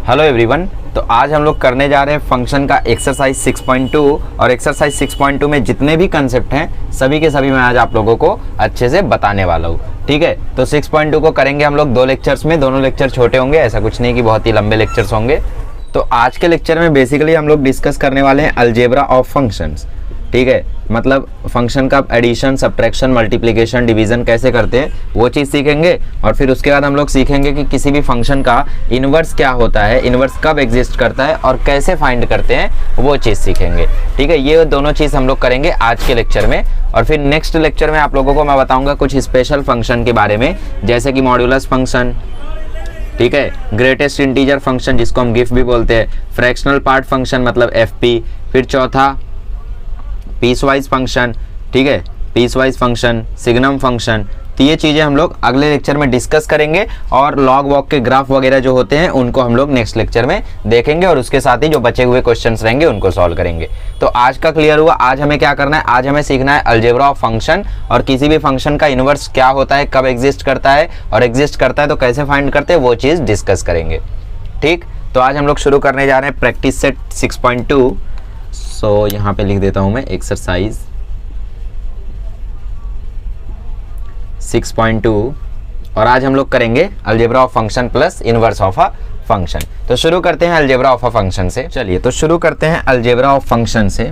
Hello everyone. तो आज हम लोग करने जा रहे हैं फंक्शन का एक्सरसाइज 6.2 और एक्सरसाइज 6.2 में जितने भी कंसेप्ट हैं सभी के सभी मैं आज आप लोगों को अच्छे से बताने वाला हूँ। ठीक है, तो 6.2 को करेंगे हम लोग 2 लेक्चर्स में। दोनों लेक्चर छोटे होंगे, ऐसा कुछ नहीं कि बहुत ही लंबे लेक्चर्स होंगे। तो आज के लेक्चर में बेसिकली हम लोग डिस्कस करने वाले हैं अलजेब्रा ऑफ फंक्शंस। ठीक है, मतलब फंक्शन का एडिशन, सब्ट्रैक्शन, मल्टीप्लिकेशन, डिवीजन कैसे करते हैं वो चीज़ सीखेंगे। और फिर उसके बाद हम लोग सीखेंगे कि किसी भी फंक्शन का इन्वर्स क्या होता है, इन्वर्स कब एग्जिस्ट करता है और कैसे फाइंड करते हैं वो चीज़ सीखेंगे। ठीक है, ये दोनों चीज़ हम लोग करेंगे आज के लेक्चर में। और फिर नेक्स्ट लेक्चर में आप लोगों को मैं बताऊँगा कुछ स्पेशल फंक्शन के बारे में, जैसे कि मॉड्यूलस फंक्शन, ठीक है, ग्रेटेस्ट इंटीजर फंक्शन जिसको हम गिफ भी बोलते हैं, फ्रैक्शनल पार्ट फंक्शन मतलब एफपी, फिर चौथा पीसवाइज फंक्शन, ठीक है, पीसवाइज फंक्शन, सिग्नम फंक्शन। तो ये चीज़ें हम लोग अगले लेक्चर में डिस्कस करेंगे और लॉग वॉग के ग्राफ वगैरह जो होते हैं उनको हम लोग नेक्स्ट लेक्चर में देखेंगे और उसके साथ ही जो बचे हुए क्वेश्चंस रहेंगे उनको सॉल्व करेंगे। तो आज का क्लियर हुआ। आज हमें क्या करना है, आज हमें सीखना है अलजेब्रा ऑफ फंक्शन और किसी भी फंक्शन का इन्वर्स क्या होता है, कब एग्जिस्ट करता है और एग्जिस्ट करता है तो कैसे फाइंड करते हैं वो चीज़ डिस्कस करेंगे। ठीक, तो आज हम लोग शुरू करने जा रहे हैं प्रैक्टिस सेट 6.2। सो यहाँ पे लिख देता हूँ मैं एक्सरसाइज 6.2 और आज हम लोग करेंगे algebra of function plus inverse of a function. तो शुरू करते हैं अलजेब्रा ऑफ अ फंक्शन से। चलिए, तो शुरू करते हैं अलजेब्रा ऑफ फंक्शन से।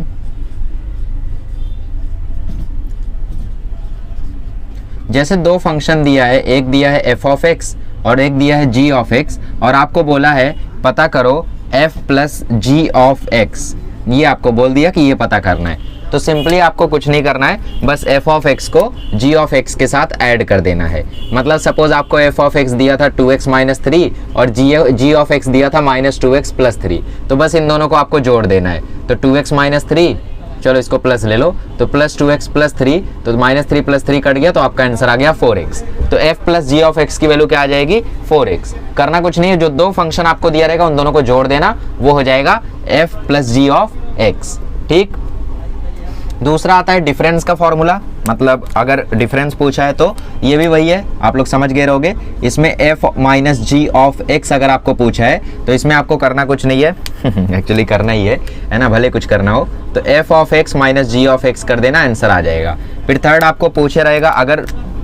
जैसे 2 फंक्शन दिया है, एक दिया है एफ ऑफ एक्स और एक दिया है जी ऑफ एक्स, और आपको बोला है पता करो f plus g of x. ये आपको बोल दिया कि ये पता करना है। तो सिंपली आपको कुछ नहीं करना है, बस एफ ऑफ एक्स को जी ऑफ एक्स के साथ ऐड कर देना है। मतलब सपोज आपको एफ ऑफ एक्स दिया था 2x माइनस 3 और जी ऑफ एक्स दिया था माइनस 2x प्लस 3। तो बस इन दोनों को आपको जोड़ देना है। तो 2x माइनस 3, चलो इसको प्लस ले लो, तो प्लस 2x प्लस 3, तो माइनस 3 प्लस 3 कट गया तो आपका आंसर आ गया 4x। तो f plus g of x की वैल्यू क्या आ जाएगी, 4x। करना कुछ नहीं है, जो 2 फंक्शन आपको दिया रहेगा उन दोनों को जोड़ देना, वो हो जाएगा f plus g of x. ठीक, दूसरा आता है डिफरेंस का फॉर्मूला। मतलब अगर डिफरेंस पूछा है तो ये भी वही है, आप लोग समझ गए रहोगे। इसमें f minus g of x अगर आपको पूछा है तो इसमें आपको करना कुछ नहीं है एक्चुअली करना ही है ना, भले कुछ करना हो। तो f of x minus g of x कर देना, आंसर आ जाएगा। फिर थर्ड आपको पूछे रहेगा अगर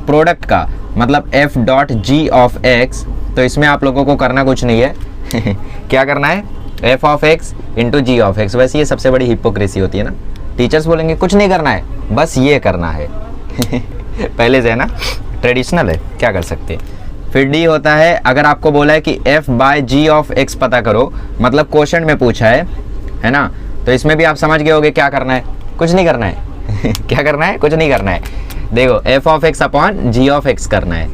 प्रोडक्ट का, मतलब f dot G of x, तो इसमें आप लोगों को करना कुछ नहीं है क्या करना है, f of x into g of x. वैसे ये सबसे बड़ी हिपोक्रेसी होती है ना, टीचर्स बोलेंगे कुछ नहीं करना है, बस ये करना है पहले से है ना, ट्रेडिशनल है, क्या कर सकते हैं। फिर डी होता है अगर आपको बोला है कि f by g of x पता करो, मतलब क्वेश्चन में पूछा है ना, तो इसमें भी आप समझ गए होगे क्या करना है, कुछ नहीं करना है क्या करना है, कुछ नहीं करना है। देखो f of x upon g of x करना है।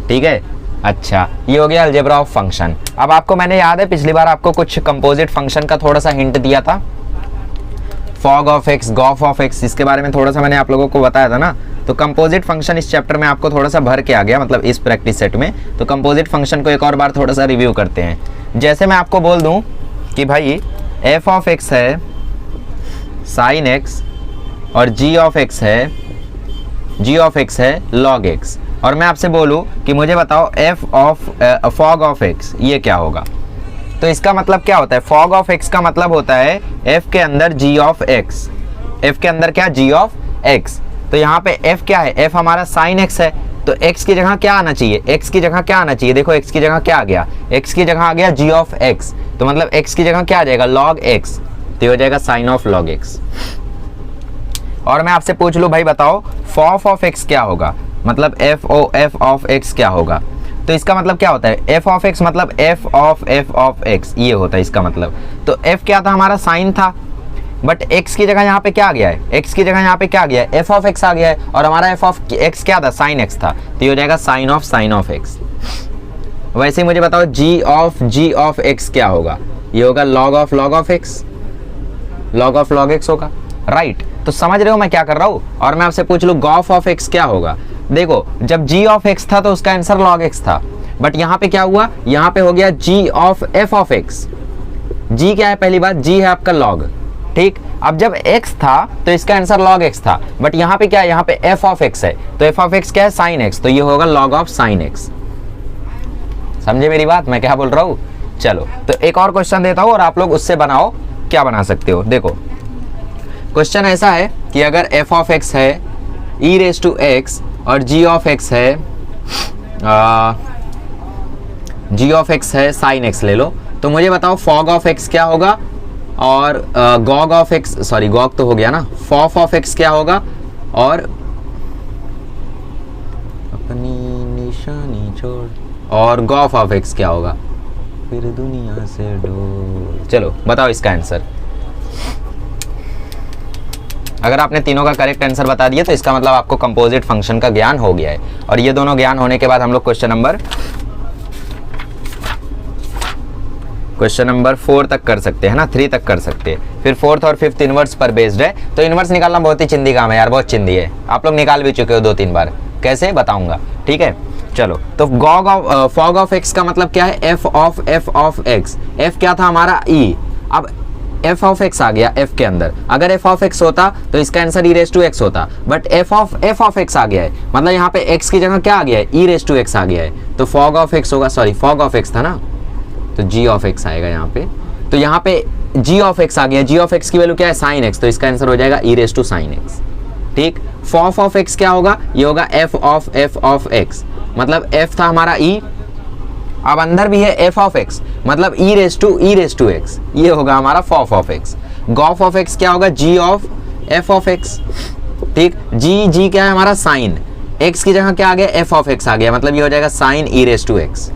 ठीक है, अच्छा, ये हो गया अलजेब्रा ऑफ फंक्शन। अब आपको मैंने याद है पिछली बार आपको कुछ कंपोजिट फंक्शन का थोड़ा सा हिंट दिया था, फॉग ऑफ एक्स, गॉफ ऑफ एक्स, इसके बारे में थोड़ा सा मैंने आप लोगों को बताया था ना। तो कंपोजिट फंक्शन इस चैप्टर में आपको थोड़ा सा भर के आ गया, मतलब इस प्रैक्टिस सेट में। तो कंपोजिट फंक्शन को एक और बार थोड़ा सा रिव्यू करते हैं। जैसे मैं आपको बोल दूं कि भाई एफ ऑफ एक्स है साइन एक्स और जी ऑफ एक्स है लॉग एक्स, और मैं आपसे बोलूं कि मुझे बताओ F of fog of x ये क्या होगा। तो इसका मतलब क्या होता है, फॉग ऑफ एक्स का मतलब होता है f के अंदर g ऑफ x, f के अंदर क्या, g ऑफ x। तो यहाँ पे f क्या है, f हमारा sin x है, तो x की जगह क्या आना चाहिए, x की जगह क्या आना चाहिए, देखो x की जगह क्या आ गया, x की जगह आ गया g ऑफ x, तो मतलब x की जगह क्या आ जाएगा, log x, तो हो जाएगा sin ऑफ log x। और मैं आपसे पूछ लूँ भाई बताओ फॉफ ऑफ x क्या होगा, मतलब f ऑफ x क्या होगा। तो इसका मतलब क्या होता है, f ऑफ x मतलब f ऑफ x, ये होता है इसका मतलब। तो f क्या था, हमारा साइन था, बट x की जगह यहाँ पे क्या आ गया है, x की जगह यहाँ पे क्या आ गया है, f ऑफ x आ गया है, और हमारा f ऑफ x क्या था, साइन x था, तो ये हो जाएगा साइन ऑफ x। वैसे ही मुझे बताओ g ऑफ x क्या होगा, ये होगा log of x, log x होगा, राइट। तो समझ रहे हो मैं क्या कर रहा हूँ। और मैं आपसे पूछ लूँ गॉफ ऑफ x क्या होगा, देखो जब g ऑफ x था तो उसका आंसर log x था, बट यहाँ पे क्या हुआ, यहाँ पे हो गया g of f of x। g क्या है, पहली बात g है आपका log, ठीक। अब जब x था तो इसका आंसर log x था, बट यहाँ पे क्या है, यहाँ पे f ऑफ x है, तो f ऑफ x क्या है, sin x, तो ये होगा log ऑफ sin x। समझे मेरी बात, मैं क्या बोल रहा हूँ। चलो तो एक और क्वेश्चन देता हूँ और आप लोग उससे बनाओ, क्या बना सकते हो। देखो क्वेश्चन ऐसा है कि अगर f ऑफ x है e रेस टू x और g ऑफ x है g ऑफ x है sin x ले लो, तो मुझे बताओ fog ऑफ x क्या होगा और gog of x, sorry gog तो हो गया ना, fof ऑफ x क्या होगा और अपनी निशानी छोड़ और गॉफ ऑफ x क्या होगा, फिर दुनिया से डोल। चलो बताओ इसका आंसर। अगर आपने तीनों का करेक्ट आंसर बता दिया तो इसका मतलब आपको कंपोजिट फंक्शन का ज्ञान हो गया है, और ये दोनों ज्ञान होने के बाद हम लोग क्वेश्चन नंबर 4 तक कर सकते हैं ना, 3 तक कर सकते हैं। फिर 4th और 5th इनवर्स पर बेस्ड है, तो इनवर्स निकालना बहुत ही चिंदी काम है यार, बहुत चिंदी है। आप लोग निकाल भी चुके हो 2-3 बार, कैसे बताऊंगा, ठीक है। चलो तो फॉग ऑफ एक्स का मतलब क्या है, एफ ऑफ एक्स। एफ क्या था हमारा ई, अब एफ ऑफ एक्स आ गया एफ के अंदर। अगर एफ ऑफ एक्स होता तो इसका answer e raise to x होता, बट एफ ऑफ एक्स आ गया है, मतलब यहाँ पे एक्स की जगह क्या आ गया है, ई रेस टू एक्स आ गया है, तो फॉग ऑफ एक्स होगा, सॉरी फॉग ऑफ एक्स था ना, तो जी ऑफ एक्स आएगा यहाँ पे। तो यहाँ पे जी ऑफ एक्स आ गया, जी ऑफ एक्स की वैल्यू क्या है, साइन एक्स, तो इसका आंसर हो जाएगा ई रेस टू साइन एक्स, ठीक। फॉफ ऑफ एक्स क्या होगा, ये होगा एफ ऑफ एक्स, मतलब एफ था हमारा ई, अब अंदर भी है एफ ऑफ एक्स, मतलब ई रेस टू एक्स, ये होगा हमारा फॉफ ऑफ एक्स। गॉफ ऑफ एक्स क्या होगा, G of F of x, ठीक। जी क्या है हमारा साइन, एक्स की जगह क्या आ गया, एफ ऑफ एक्स आ गया, मतलब ये हो जाएगा sine e raise to x.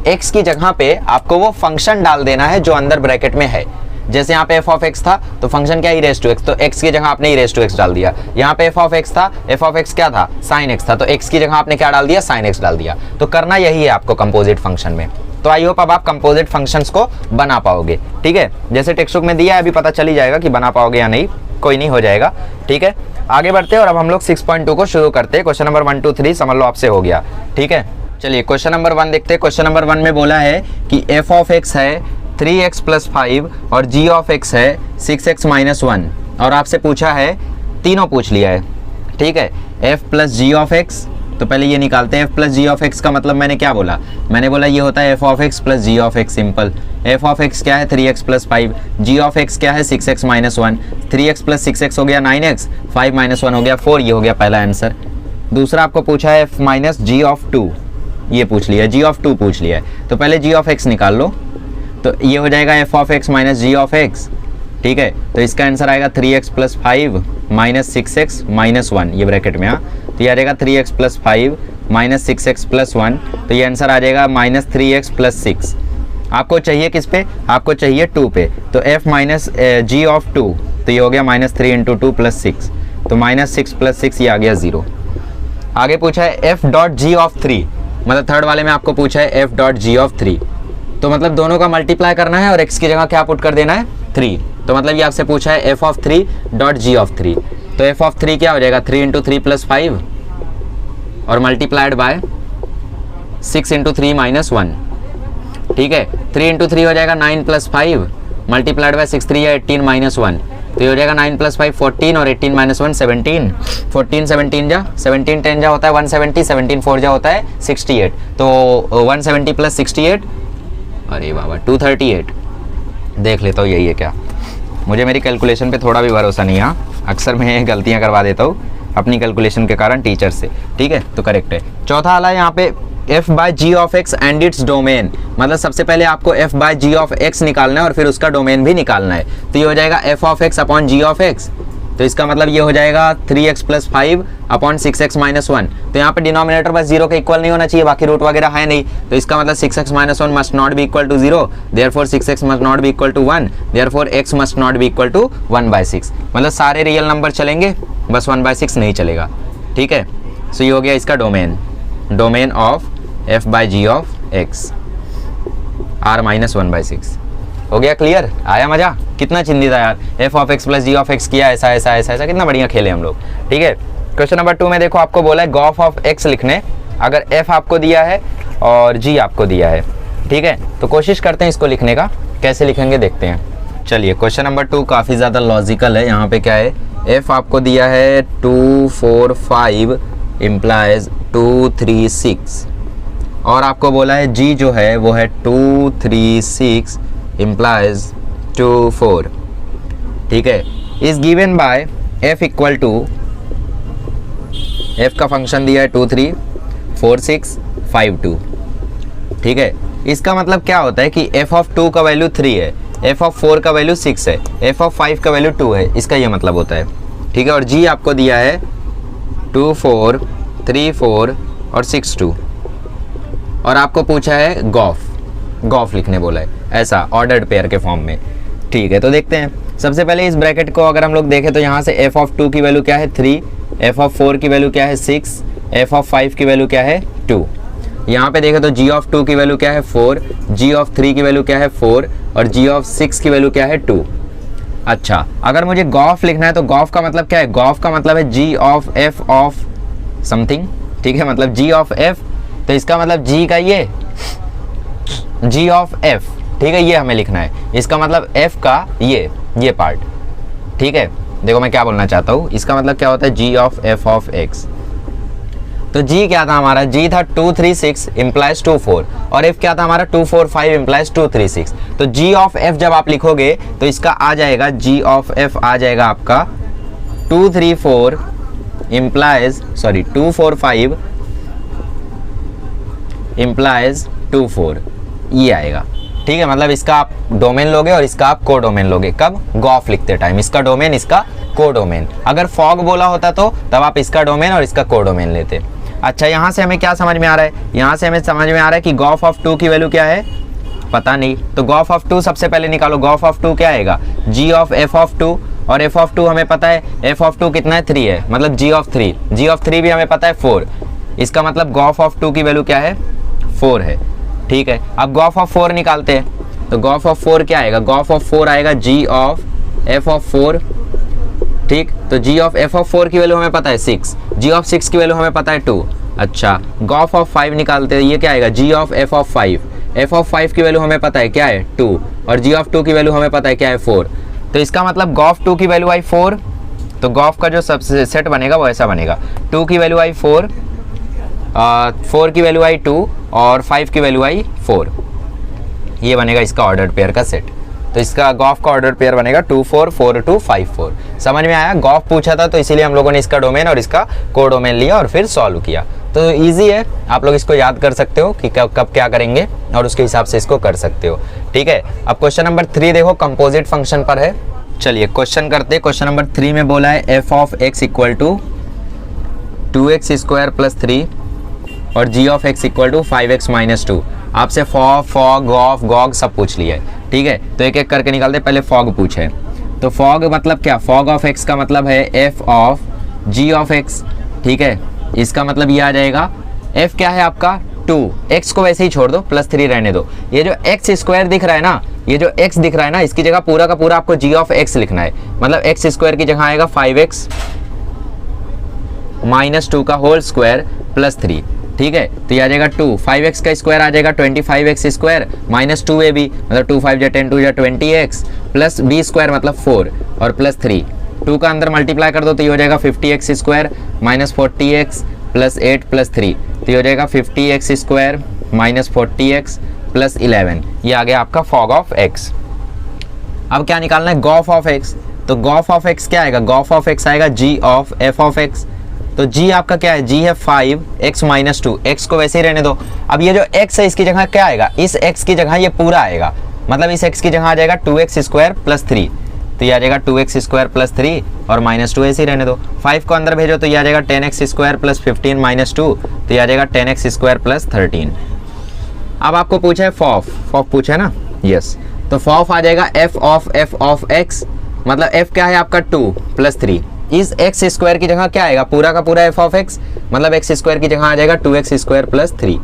X की जगह पे आपको वो फंक्शन डाल देना है जो अंदर ब्रैकेट में है। जैसे यहाँ पे एफ ऑफ एक्स था तो फंक्शन क्या, ई रेस टू एक्स, तो एक्स की जगह आपने ई रेस टू एक्स डाल दिया। यहाँ पे एफ ऑफ एक्स था, एफ ऑफ एक्स क्या था, साइन एक्स था, तो एक्स की जगह आपने क्या डाल दिया, साइन एक्स डाल दिया। तो करना यही है आपको कंपोजिट फंक्शन में। तो आई होप अब आप कंपोजिट फंक्शंस को बना पाओगे, ठीक है। जैसे टेक्स्ट बुक में दिया है, अभी पता चल ही जाएगा कि बना पाओगे या नहीं, कोई नहीं, हो जाएगा, ठीक है। आगे बढ़ते हैं और अब हम लोग 6.2 को शुरू करते हैं। क्वेश्चन नंबर 1, 2, 3 समझ लो आपसे हो गया, ठीक है। चलिए क्वेश्चन नंबर 1 देखते हैं। क्वेश्चन नंबर 1 में बोला है कि एफ ऑफ एक्स है 3x + 5 और g ऑफ x है 6x - 1, और आपसे पूछा है, तीनों पूछ लिया है, ठीक है। f + g ऑफ x, तो पहले ये निकालते हैं। f + g ऑफ x का मतलब मैंने क्या बोला, मैंने बोला ये होता है f of x + g of x, simple. f of x क्या है 3x + 5, g ऑफ x क्या है 6x - 1, 3x + 6x हो गया 9x, 5 - 1 हो गया 4, ये हो गया पहला आंसर। दूसरा आपको पूछा है f - g ऑफ 2, ये पूछ लिया, g ऑफ 2 पूछ लिया है, तो पहले g ऑफ x निकाल लो, तो ये हो जाएगा f of x - g of x, ठीक है। तो इसका आंसर आएगा 3x + 5 - 6x - 1, ये ब्रैकेट में, तो ये आ जाएगा 3x + 5 - 6x + 1, तो ये आंसर आ जाएगा -3x + 6। आपको चाहिए किस पे, आपको चाहिए 2 पे, तो f - g ऑफ 2, तो ये हो गया -3 × 2 + 6, तो -6 + 6 ये आ गया 0। आगे पूछा है f.g ऑफ 3, मतलब थर्ड वाले में आपको पूछा है f.g ऑफ 3, तो मतलब दोनों का मल्टीप्लाई करना है और x की जगह क्या पुट कर देना है 3, तो मतलब ये आपसे पूछा है f ऑफ 3.g ऑफ 3, तो f ऑफ 3 क्या हो जाएगा 3 × 3 + 5 और मल्टीप्लाइड बाय 6 × 3 - 1, ठीक है। 3 × 3 हो जाएगा 9 + 5 मल्टीप्लाइड बाय 6, 3 या 18 - 1, तो ये हो जाएगा 9 + 5 14 और 18 - 1 17, 14 17 जा 17 10 जा होता है 170, 17 4 जा होता है 68, तो 170 + 68, अरे बाबा 238, देख लेता हूँ यही है क्या, मुझे मेरी कैलकुलेशन पे थोड़ा भी भरोसा नहीं है, अक्सर मैं गलतियाँ करवा देता हूँ अपनी कैलकुलेशन के कारण टीचर से, ठीक है, तो करेक्ट है। चौथा वाला यहाँ पे f/g of x and its domain, मतलब सबसे पहले आपको f/g ऑफ x निकालना है और फिर उसका डोमेन भी निकालना है, तो ये हो जाएगा f of x upon g of x, तो इसका मतलब ये हो जाएगा 3x + 5 अपॉन 6x - 1, तो यहाँ पे डिनोमिनेटर बस 0 के इक्वल नहीं होना चाहिए, बाकी रूट वगैरह है नहीं, तो इसका मतलब 6x - 1 must not be equal to 0, therefore 6x must not be equal to 1, therefore x must not be equal to 1/6, मतलब सारे रियल नंबर चलेंगे, बस 1/6 नहीं चलेगा, ठीक है। सो ये हो गया इसका domain of f/g of x r - 1/6, हो गया क्लियर, आया मजा, कितना चिंदी था यार, f of x + g of x किया, ऐसा कितना बढ़िया खेले हम लोग, ठीक है। क्वेश्चन नंबर 2 में देखो आपको बोला है गॉफ ऑफ x लिखने, अगर f आपको दिया है और g आपको दिया है, ठीक है, तो कोशिश करते हैं इसको लिखने का, कैसे लिखेंगे देखते हैं। चलिए क्वेश्चन नंबर 2 काफ़ी ज़्यादा लॉजिकल है, यहाँ पे क्या है, f आपको दिया है 2 4 5 इम्प्लाइज 2 3 6, और आपको बोला है g जो है वो है 2 3 6 implies 2 4, ठीक है, is given by f equal to, f का फंक्शन दिया है 2 3 4 6 5 2, ठीक है। इसका मतलब क्या होता है कि f ऑफ 2 का वैल्यू 3 है, f ऑफ 4 का वैल्यू 6 है, f ऑफ 5 का वैल्यू 2 है, इसका ये मतलब होता है, ठीक है। और g आपको दिया है 2 4 3 4 और 6 2, और आपको पूछा है गॉफ लिखने बोला है, ऐसा ऑर्डर्ड पेयर के फॉर्म में, ठीक है। तो देखते हैं, सबसे पहले इस ब्रैकेट को अगर हम लोग देखें तो यहाँ से f ऑफ 2 की वैल्यू क्या है 3, f ऑफ 4 की वैल्यू क्या है 6, f ऑफ 5 की वैल्यू क्या है 2। यहाँ पे देखें तो g ऑफ 2 की वैल्यू क्या है 4, g ऑफ 3 की वैल्यू क्या है 4 और g ऑफ 6 की वैल्यू क्या है 2। अच्छा, अगर मुझे गॉफ लिखना है तो गॉफ का मतलब क्या है, गॉफ का मतलब है g of f of something, ठीक है, मतलब g ऑफ f, तो इसका मतलब g का ये g ऑफ f, ठीक है, ये हमें लिखना है, इसका मतलब f का ये पार्ट, ठीक है। देखो मैं क्या बोलना चाहता हूँ, इसका मतलब क्या होता है g of f of x, तो g क्या था हमारा, g था 2 3 6 इम्प्लाइज 2 4 और f क्या था हमारा 2 4 5 इम्प्लाइज 2 3 6। तो g ऑफ f जब आप लिखोगे तो इसका आ जाएगा, g ऑफ f आ जाएगा आपका 2 3 4 इम्प्लाइज 2 4 5 इम्प्लाइज 2 4, ये आएगा, ठीक है। मतलब इसका आप डोमेन लोगे और इसका आप को डोमेन लोगे, कब, गॉफ लिखते टाइम, इसका डोमेन इसका को डोमेन। अगर फॉग बोला होता तो तब आप इसका डोमेन और इसका को डोमेन लेते। अच्छा, यहाँ से हमें क्या समझ में आ रहा है, यहाँ से हमें समझ में आ रहा है कि गॉफ ऑफ 2 की वैल्यू क्या है, पता नहीं, तो गॉफ ऑफ 2 सबसे पहले निकालो। गॉफ ऑफ 2 क्या आएगा, g ऑफ f ऑफ 2, और f ऑफ 2 हमें पता है, f ऑफ 2 कितना है 3 है, मतलब g ऑफ 3 भी हमें पता है 4, इसका मतलब गॉफ ऑफ 2 की वैल्यू क्या है 4 है, ठीक है। अब गॉफ ऑफ 4 निकालते हैं, तो गॉफ ऑफ 4 क्या आएगा, गॉफ ऑफ 4 आएगा g ऑफ f ऑफ 4, ठीक, तो g ऑफ f ऑफ 4 की वैल्यू हमें पता है 6, g ऑफ 6 की वैल्यू हमें पता है 2। अच्छा, गॉफ ऑफ 5 निकालते हैं, ये क्या आएगा, g of f of 5, f of 5 की वैल्यू हमें पता है क्या है 2, और g ऑफ 2 की वैल्यू हमें पता है क्या है 4, तो इसका मतलब गॉफ 2 की वैल्यू आई 4, तो गॉफ का जो सबसे सेट बनेगा वो ऐसा बनेगा, 2 की वैल्यू आई 4, 4 की वैल्यू आई 2 और 5 की वैल्यू आई 4, ये बनेगा इसका ऑर्डर्ड पेयर का सेट। तो इसका गॉफ का ऑर्डर पेयर बनेगा 2 4 4 2 5 4। समझ में आया, गॉफ पूछा था तो इसीलिए हम लोगों ने इसका डोमेन और इसका को डोमेन लिया और फिर सॉल्व किया। तो इजी है, आप लोग इसको याद कर सकते हो कि कब क्या करेंगे और उसके हिसाब से इसको कर सकते हो, ठीक है। अब क्वेश्चन नंबर 3 देखो, कंपोजिट फंक्शन पर है। चलिए क्वेश्चन करते हैं। क्वेश्चन नंबर 3 में बोला है f of x equal to 2x square plus 3 और g of x equal to 5x minus 2। आपसे फॉग गॉग सब पूछ लिया है, ठीक है। तो एक एक करके निकालते, पहले फॉग पूछे, तो फॉग मतलब क्या, फॉग ऑफ x का मतलब है f of g of x, ठीक है। इसका मतलब ये आ जाएगा, f क्या है आपका 2, x को वैसे ही छोड़ दो, प्लस 3 रहने दो। ये जो x स्क्वायर दिख रहा है ना, ये जो x दिख रहा है ना, इसकी जगह पूरा का पूरा आपको g ऑफ x लिखना है, मतलब x स्क्वायर की जगह आएगा 5x माइनस 2 का होल स्क्वायर प्लस 3, ठीक है। तो ये आ जाएगा 2, 5x का स्क्वायर आ जाएगा 25x स्क्वायर माइनस 2ab, मतलब 2 5 10 2 20x प्लस b स्क्वायर मतलब 4 और प्लस 3, 2 का अंदर मल्टीप्लाई कर दो तो ये हो जाएगा 50x square minus 40x plus 8 plus 3, तो ये हो जाएगा 50x square minus 40x plus 11। ये आ गया आपका फॉग ऑफ x। अब क्या निकालना है, गॉफ ऑफ x। तो गॉफ ऑफ x क्या आएगा, गॉफ ऑफ x आएगा g of f of x। तो g आपका क्या है, g है 5x माइनस 2, x को वैसे ही रहने दो। अब ये जो x है इसकी जगह क्या आएगा, इस x की जगह ये पूरा आएगा, मतलब इस x की जगह आ जाएगा 2x स्क्वायर प्लस 3, तो ये आ जाएगा 2x स्क्वायर प्लस 3 और माइनस 2 ऐसे ही रहने दो। 5 को अंदर भेजो तो ये आ जाएगा 10x स्क्वायर प्लस 15 माइनस 2, तो ये आ जाएगा 10x स्क्वायर प्लस 13। अब आपको पूछा है फॉफ पूछा है ना, यस। तो फॉफ आ जाएगा f ऑफ x, मतलब f क्या है आपका 2 प्लस 3, इस x स्क्वायर की जगह क्या आएगा, पूरा का पूरा f ऑफ x, मतलब x स्क्वायर की जगह आ जाएगा 2x स्क्वायर प्लस 3,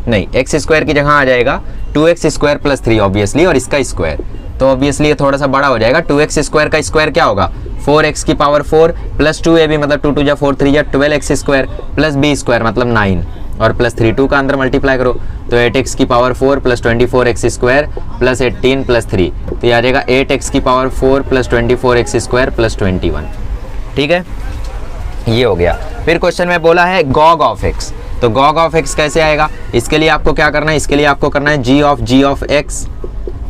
नहीं x स्क्वायर की जगह आ जाएगा 2x स्क्वायर प्लस 3 ऑब्वियसली, और इसका स्क्वायर, तो ऑब्वियसली ये थोड़ा सा बड़ा हो जाएगा। 2x स्क्वायर का स्क्वायर क्या होगा, 4x की पावर 4 प्लस 2ab मतलब 2 2 जा 4 3 जा 12x square plus b square मतलब 9 और प्लस 3, 2 का अंदर मल्टीप्लाई करो तो 8x की power 4 plus 24x square plus 18 plus 3, तो ये आ जाएगा 8x की power 4 plus 24x square plus 21, ठीक है, ये हो गया। फिर क्वेश्चन में बोला है गॉग ऑफ x। तो gog ऑफ x कैसे आएगा, इसके लिए आपको क्या करना है, इसके लिए आपको करना है g ऑफ x,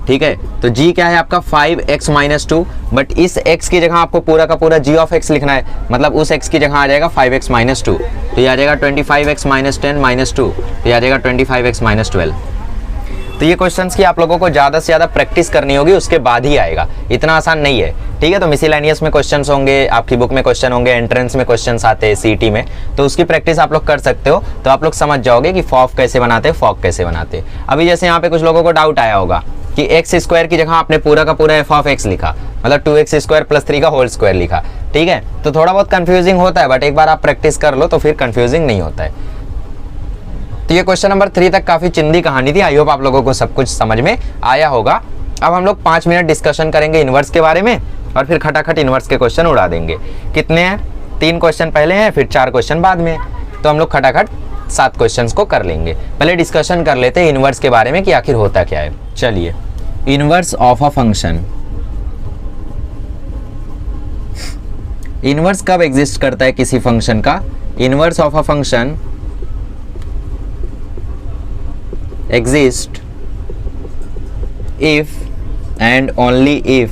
ठीक है। तो g क्या है आपका 5x माइनस 2, बट इस x की जगह आपको पूरा का पूरा g ऑफ x लिखना है, मतलब उस x की जगह आ जाएगा 5x माइनस 2, तो ये आ जाएगा 25x माइनस 10 माइनस 2, तो ये आ जाएगा 25x माइनस 12। तो ये क्वेश्चंस की आप लोगों को ज़्यादा से ज़्यादा प्रैक्टिस करनी होगी, उसके बाद ही आएगा, इतना आसान नहीं है, ठीक है। तो मिसलेनियस में क्वेश्चंस होंगे, आपकी बुक में क्वेश्चन होंगे, एंट्रेंस में क्वेश्चंस आते हैं सीटी में, तो उसकी प्रैक्टिस आप लोग कर सकते हो, तो आप लोग समझ जाओगे कि फॉफ कैसे बनाते हैं, फॉक कैसे बनाते हैं। अभी जैसे यहाँ पे कुछ लोगों को डाउट आया होगा कि एक्स स्क्वायर की जगह आपने पूरा का पूरा एफ ऑफ एक्स लिखा, मतलब 2x स्क्वायर प्लस 3 का होल स्क्वायर लिखा, ठीक है। तो थोड़ा बहुत कंफ्यूजिंग होता है, बट एक बार आप प्रैक्टिस कर लो तो फिर कंफ्यूजिंग नहीं होता है। तो ये क्वेश्चन नंबर 3 तक काफी चिंदी कहानी थी। आई होप आप लोगों को सब कुछ समझ में आया होगा। अब हम लोग 5 मिनट डिस्कशन करेंगे इनवर्स के बारे में, और फिर खटाखट इनवर्स के क्वेश्चन उड़ा देंगे। कितने हैं, 3 क्वेश्चन पहले हैं, फिर 4 क्वेश्चन बाद में, तो हम लोग खटाखट 7 क्वेश्चंस को कर लेंगे। पहले डिस्कशन कर लेते हैं इनवर्स के बारे में कि आखिर होता क्या है। चलिए, inverse of a function. Inverse कब एग्जिस्ट करता है किसी फंक्शन का? Inverse of a function exist if and only if,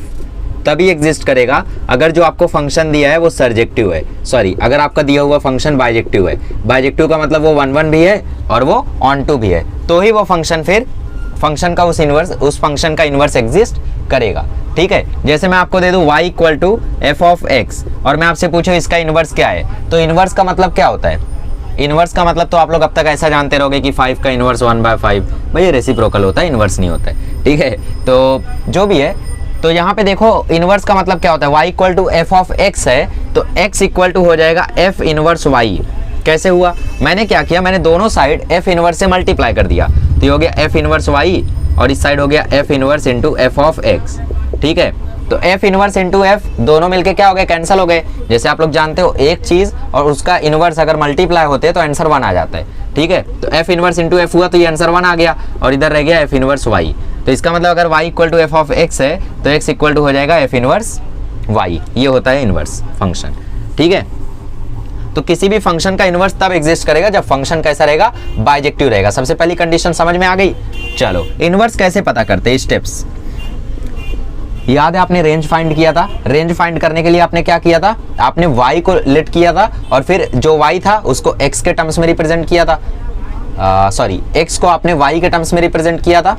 तभी एग्जिस्ट करेगा अगर जो आपको फंक्शन दिया है वो सर्जेक्टिव है, सॉरी, अगर आपका दिया हुआ फंक्शन बाइजेक्टिव है। बाइजेक्टिव का मतलब वो 1 1 भी है और वो ऑन टू भी है, तो ही वो फंक्शन फिर फंक्शन का उस फंक्शन का इनवर्स एग्जिस्ट करेगा, ठीक है। जैसे मैं आपको दे दूं y equal to f of x, और मैं आपसे पूछूं इसका इनवर्स क्या है, तो इनवर्स का मतलब क्या होता है? इनवर्स का मतलब तो आप लोग अब तक ऐसा जानते रहोगे कि 5 का इनवर्स 1/5, भाई ये रेसिप्रोकल होता है, इनवर्स नहीं होता है, ठीक है। तो जो भी है, तो यहाँ पे देखो इनवर्स का मतलब क्या होता है, y equal to f of x है, तो x इक्वल टू हो जाएगा f इनवर्स y। कैसे हुआ? मैंने क्या किया, मैंने दोनों साइड f इनवर्स से मल्टीप्लाई कर दिया, तो ये हो गया f इनवर्स y, और इस साइड हो गया f inverse into F of x, ठीक है। तो f इनवर्स इंटू एफ दोनों मिलके क्या हो गए, कैंसिल हो गए। जैसे आप लोग जानते हो एक चीज और उसका इनवर्स अगर मल्टीप्लाई होते हैं तो आंसर 1 आ जाता है, ठीक है। तो f इनवर्स इंटू एफ हुआ तो ये आंसर 1 आ गया, और इधर रह गया f इनवर्स y। तो इसका मतलब अगर y equal to f of x है तो x इक्वल टू हो जाएगा f इनवर्स y। ये होता है इनवर्स फंक्शन, ठीक है। तो किसी भी फंक्शन का इनवर्स तब एग्जिस्ट करेगा जब फंक्शन कैसा रहेगा, बाइजेक्टिव रहेगा। सबसे पहली कंडीशन समझ में आ गई। चलो, इनवर्स कैसे पता करते हैं, स्टेप्स याद है, आपने रेंज फाइंड किया था। रेंज फाइंड करने के लिए आपने क्या किया था, आपने y को लेट किया था, और फिर जो y था उसको x के टर्म्स में रिप्रेजेंट किया था, सॉरी, x को आपने y के टर्म्स में रिप्रेजेंट किया था।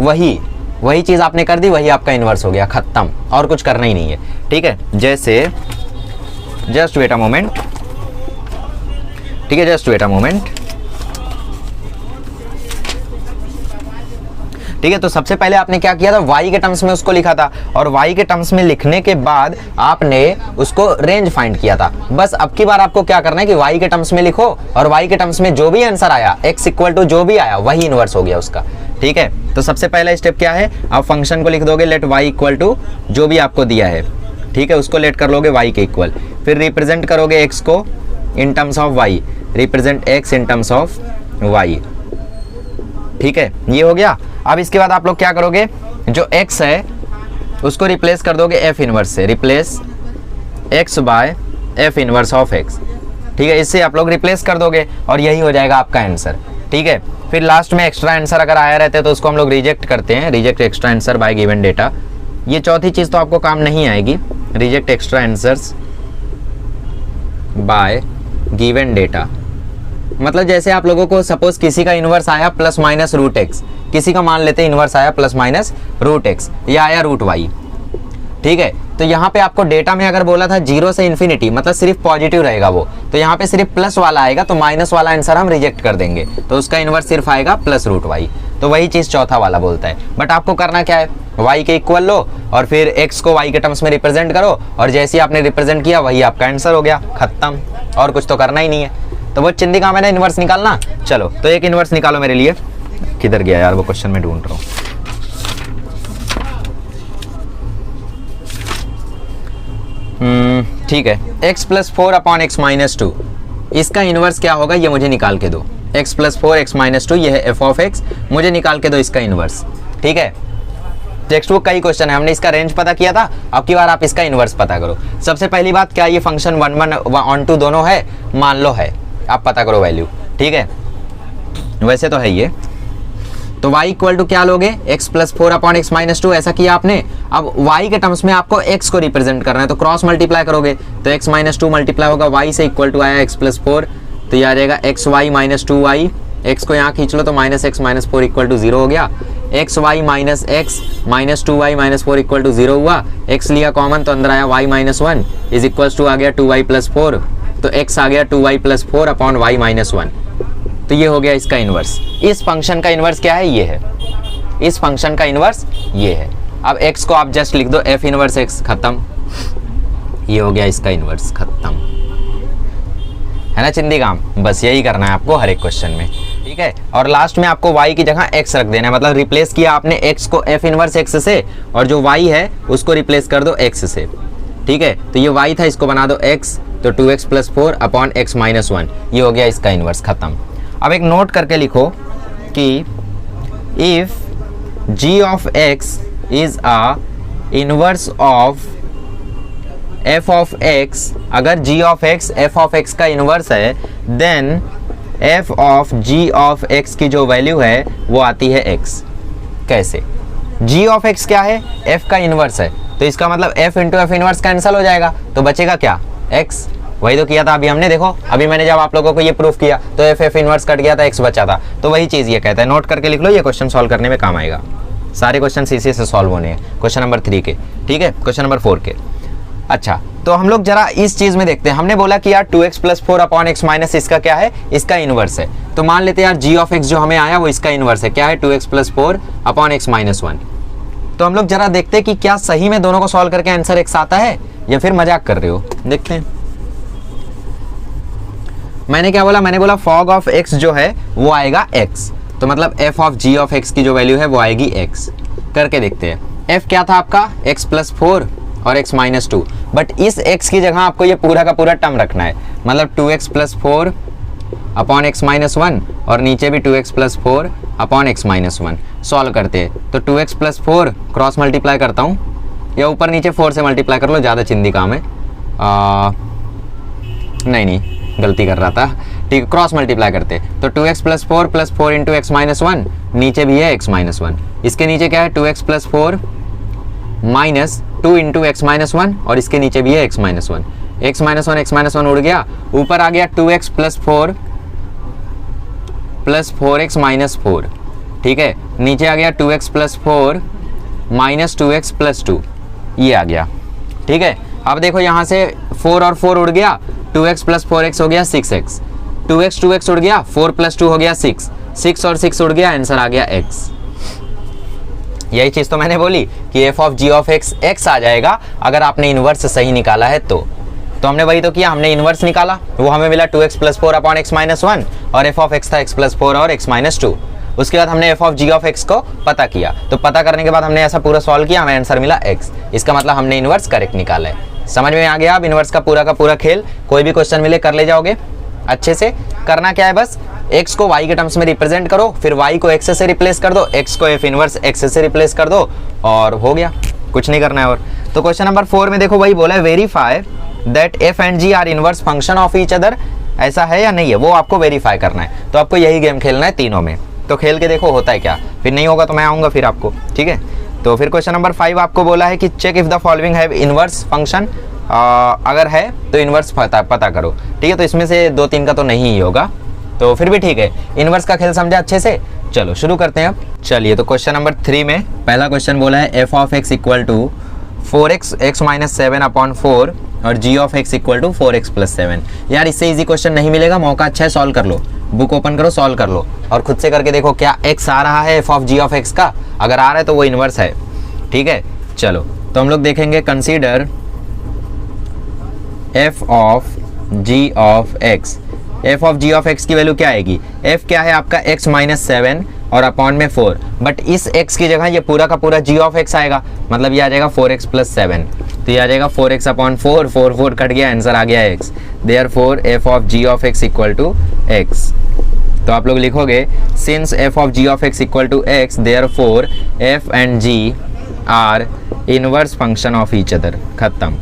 वही चीज आपने कर दी, वही आपका इनवर्स हो गया, खत्म, और कुछ करना ही नहीं है, ठीक है। जैसे जस्ट वेट अ मोमेंट, ठीक है, जस्ट वेट अ मोमेंट, ठीक है। तो सबसे पहले आपने क्या किया था, y के टर्म्स में उसको लिखा था, और y के टर्म्स में लिखने के बाद आपने उसको रेंज फाइंड किया था। बस अब की बार आपको क्या करना है कि y के टर्म्स में लिखो, और y के टर्म्स में जो भी आंसर आया, x इक्वल टू जो भी आया वही इनवर्स हो गया उसका, ठीक है। तो सबसे पहला स्टेप क्या है, आप फंक्शन को लिख दोगे लेट y इक्वल टू जो भी आपको दिया है, ठीक है, उसको लेट कर लोगे y के इक्वल, फिर रिप्रेजेंट करोगे x को in terms of y, represent x in terms of y, ठीक है, ये हो गया। अब इसके बाद आप लोग क्या करोगे, जो x है उसको रिप्लेस कर दोगे f इनवर्स से, replace x by f inverse of x, ठीक है, इससे आप लोग रिप्लेस कर दोगे और यही हो जाएगा आपका आंसर, ठीक है। फिर लास्ट में एक्स्ट्रा आंसर अगर आया रहता है तो उसको हम लोग रिजेक्ट करते हैं, reject extra answer by given data. ये चौथी चीज तो आपको काम नहीं आएगी, reject extra answers bye given data. मतलब जैसे आप लोगों को सपोज किसी का इनवर्स आया प्लस माइनस रूट एक्स, किसी का मान लेते हैं इनवर्स आया प्लस माइनस रूट एक्स, या आया रूट वाई, ठीक है। तो यहाँ पे आपको डेटा में अगर बोला था 0 से इन्फिनिटी, मतलब सिर्फ पॉजिटिव रहेगा वो, तो यहाँ पे सिर्फ प्लस वाला आएगा, तो माइनस वाला आंसर हम रिजेक्ट कर देंगे, तो उसका इनवर्स सिर्फ आएगा प्लस रूट वाई। तो वही चीज चौथा वाला बोलता है। बट आपको करना क्या है, y के इक्वल लो और फिर x को y के टर्म्स में रिप्रेजेंट करो, और जैसे ही आपने रिप्रेजेंट किया वही आपका आंसर हो गया, खत्म, और कुछ तो करना ही नहीं है। तो वो चिंदी काम है ना इनवर्स निकालना। चलो, तो एक इनवर्स निकालो मेरे लिए। किधर गया यार वो क्वेश्चन, में ढूंढ रहा हूँ। ठीक है, x plus 4 upon x minus 2, इसका इनवर्स क्या होगा ये मुझे निकाल के दो। x प्लस 4 एक्स माइनस 2, ये है एफ ऑफ एक्स, मुझे निकाल के दो इसका इनवर्स, ठीक है। टेक्स्ट बुक का ही क्वेश्चन है, हमने इसका रेंज पता किया था, अब की बार आप इसका इनवर्स पता करो। सबसे पहली बात, क्या ये फंक्शन 1 1 ऑन टू दोनों है, मान लो है, आप पता करो वैल्यू, ठीक है, वैसे तो है ये। तो y इक्वल टू क्या लोगे, x plus 4 upon x minus 2, ऐसा किया आपने। अब y के टर्म्स में आपको x को रिप्रेजेंट करना है, तो क्रॉस मल्टीप्लाई करोगे तो x माइनस 2 मल्टीप्लाई होगा y से, इक्वल टू आया x प्लस 4, तो ये आ जाएगा x Y minus 2y, x को यहाँ खींच लो तो minus X minus 4 equal to 0 हो गया। X Y minus X minus 2y minus 4 equal to 0 हुआ। x लिया कॉमन तो अंदर आया y minus 1 is equal to आ गया 2y प्लस 4, तो x आ गया 2y plus 4 upon Y minus 1। तो ये हो गया इसका इन्वर्स। इस फंक्शन का इन्वर्स क्या है, ये है। इस फंक्शन का इन्वर्स ये है। अब x को आप जस्ट लिख दो f इन्वर्स x, खत्म। ये हो गया इसका इन्वर्स, खत्म, है ना चिंदी काम। बस यही करना है आपको हर एक क्वेश्चन में, ठीक है। और लास्ट में आपको y की जगह x रख देना है, मतलब रिप्लेस किया आपने x को f इन्वर्स x से, और जो y है उसको रिप्लेस कर दो x से, ठीक है। तो ये y था, इसको बना दो x, तो 2x plus 4 upon x minus 1, ये हो गया इसका इन्वर्स, खत्म। अब एक नोट करके लिखो कि if g of x is a inverse of f of x, अगर g of x f of x का इनवर्स है, then f of g of x की जो वैल्यू है वो आती है x। कैसे, g ऑफ x क्या है, f का इनवर्स है, तो इसका मतलब f into F inverse cancel हो जाएगा, तो बचेगा क्या, x। वही तो किया था अभी हमने, देखो अभी मैंने जब आप लोगों को ये प्रूफ किया तो एफ इनवर्स कट गया था, x बचा था, तो वही चीज़ ये कहता है। नोट करके लिख लो, ये क्वेश्चन सॉल्व करने में काम आएगा। सारे क्वेश्चन इसी से सॉल्व होने हैं, क्वेश्चन नंबर 3 के, ठीक है, क्वेश्चन नंबर 4 के। अच्छा, तो हम लोग जरा इस चीज में देखते हैं। हमने बोला कि यार 2x plus 4 upon x minus इसका क्या है, इसका इनवर्स है। तो मान लेते हैं यार g ऑफ x जो हमें आया वो इसका इनवर्स है, क्या है 2x plus 4 upon x minus 1। तो हम लोग जरा देखते हैं कि क्या सही में दोनों को सॉल्व करके आंसर x आता है या फिर मजाक कर रहे हो, देखते हैं। मैंने क्या बोला, मैंने बोला फॉग ऑफ x जो है वो आएगा x, तो मतलब f of g of x की जो वैल्यू है वो आएगी x। करके देखते हैं। f क्या था आपका, x प्लस 4 और x माइनस 2, बट इस x की जगह आपको ये पूरा का पूरा टर्म रखना है, मतलब 2x plus 4 upon x minus 1 और नीचे भी 2x plus 4 upon x minus 1। Solve करते हैं तो 2x प्लस 4 क्रॉस मल्टीप्लाई करता हूँ, या ऊपर नीचे 4 से मल्टीप्लाई कर लो, ज़्यादा चिंदी काम है। नहीं गलती कर रहा था, ठीक, क्रॉस मल्टीप्लाई करते तो 2x plus 4 into x minus 1, नीचे भी है x माइनस 1, इसके नीचे क्या है 2x plus 4 minus 2 into x minus 1 और इसके नीचे भी है x माइनस 1, x माइनस 1 उड़ गया, ऊपर आ गया 2x plus 4 plus 4x minus 4, ठीक है, नीचे आ गया 2x plus 4 minus 2x plus 2, ये आ गया, ठीक है। अब देखो यहाँ से 4 और 4 उड़ गया, 2x प्लस 4x हो गया 6x, 2x उड़ गया, 4 प्लस 2 हो गया 6, 6 और 6 उड़ गया, आंसर आ गया x। यही चीज़ तो मैंने बोली कि f of g of x x आ जाएगा अगर आपने इन्वर्स सही निकाला है तो हमने वही तो किया, हमने इन्वर्स निकाला, वो हमें मिला 2x plus 4 upon x minus 1 और f ऑफ x था x प्लस 4 और x माइनस 2। उसके बाद हमने f of g of x को पता किया, तो पता करने के बाद हमने ऐसा पूरा सॉल्व किया, हमें आंसर मिला x। इसका मतलब हमने इन्वर्स करेक्ट निकाला है। समझ में आ गया अब इन्वर्स का पूरा खेल, कोई भी क्वेश्चन मिले कर ले जाओगे अच्छे से। करना क्या है, बस x को y के टर्म्स में रिप्रेजेंट करो, फिर y को x से रिप्लेस कर दो, x को f इनवर्स x से रिप्लेस कर दो और हो गया, कुछ नहीं करना है और। तो क्वेश्चन नंबर 4 में देखो वही बोला है, verify that f and g are inverse function of each other, ऐसा है या नहीं है वो आपको वेरीफाई करना है। तो आपको यही गेम खेलना है तीनों में, तो खेल के देखो होता है क्या, फिर नहीं होगा तो मैं आऊँगा फिर आपको, ठीक है। तो फिर क्वेश्चन नंबर 5 आपको बोला है कि check if the following have inverse function, अगर है तो इन्वर्स पता करो, ठीक है। तो इसमें से 2-3 का तो नहीं ही होगा, तो फिर भी ठीक है, इन्वर्स का खेल समझा अच्छे से। चलो शुरू करते हैं अब। चलिए तो क्वेश्चन नंबर 3 में पहला क्वेश्चन बोला है f of x equal to 4x x minus 7 upon 4 और g of x equal to 4x plus 7। यार इससे इजी क्वेश्चन नहीं मिलेगा, मौका अच्छा है, सॉल्व कर लो, बुक ओपन करो, सॉल्व कर लो और खुद से करके देखो क्या x आ रहा है f of g of x का, अगर आ रहा है तो वो इन्वर्स है, ठीक है। चलो तो हम लोग देखेंगे, consider f of g of x, f of g of x की वैल्यू क्या आएगी, f क्या है आपका x माइनस 7 और अपॉन में 4, बट इस x की जगह ये पूरा का पूरा g ऑफ x आएगा, मतलब ये आ जाएगा 4x प्लस 7, तो ये आ जाएगा 4x अपॉन 4, 4 कट गया, आंसर आ गया x। Therefore f of g of x equal to x। तो आप लोग लिखोगे since f of g of x equal to x, therefore f and g are inverse function of each other, खत्म।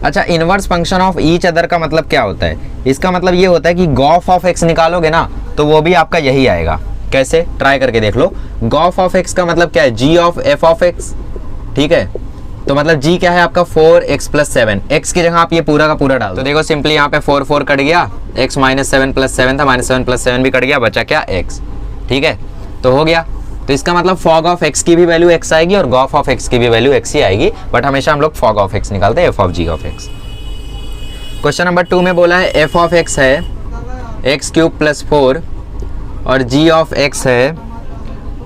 अच्छा, inverse function of each other का मतलब क्या होता है? इसका मतलब ये होता है कि गॉफ ऑफ एक्स निकालोगे ना तो वो भी आपका यही आएगा। कैसे? ट्राई करके देख लो। गॉफ ऑफ एक्स का मतलब क्या है? जी ऑफ एफ ऑफ एक्स, ठीक है। तो मतलब जी क्या है आपका 4x + 7, x की जगह आप ये पूरा का पूरा डाल दो। तो देखो सिंपली यहाँ पे 4 4 कट गया, x - 7 + 7 था, -7 + 7 भी कट गया, बचा क्या? x, ठीक है। तो हो गया। तो इसका मतलब फॉग ऑफ x की भी वैल्यू x आएगी और गॉफ ऑफ x की भी वैल्यू x ही आएगी, बट हमेशा हम लोग फॉग ऑफ x निकालते हैं, f of g of x। Question number 2 में बोला है f ऑफ x है x³ + 4 और g ऑफ x है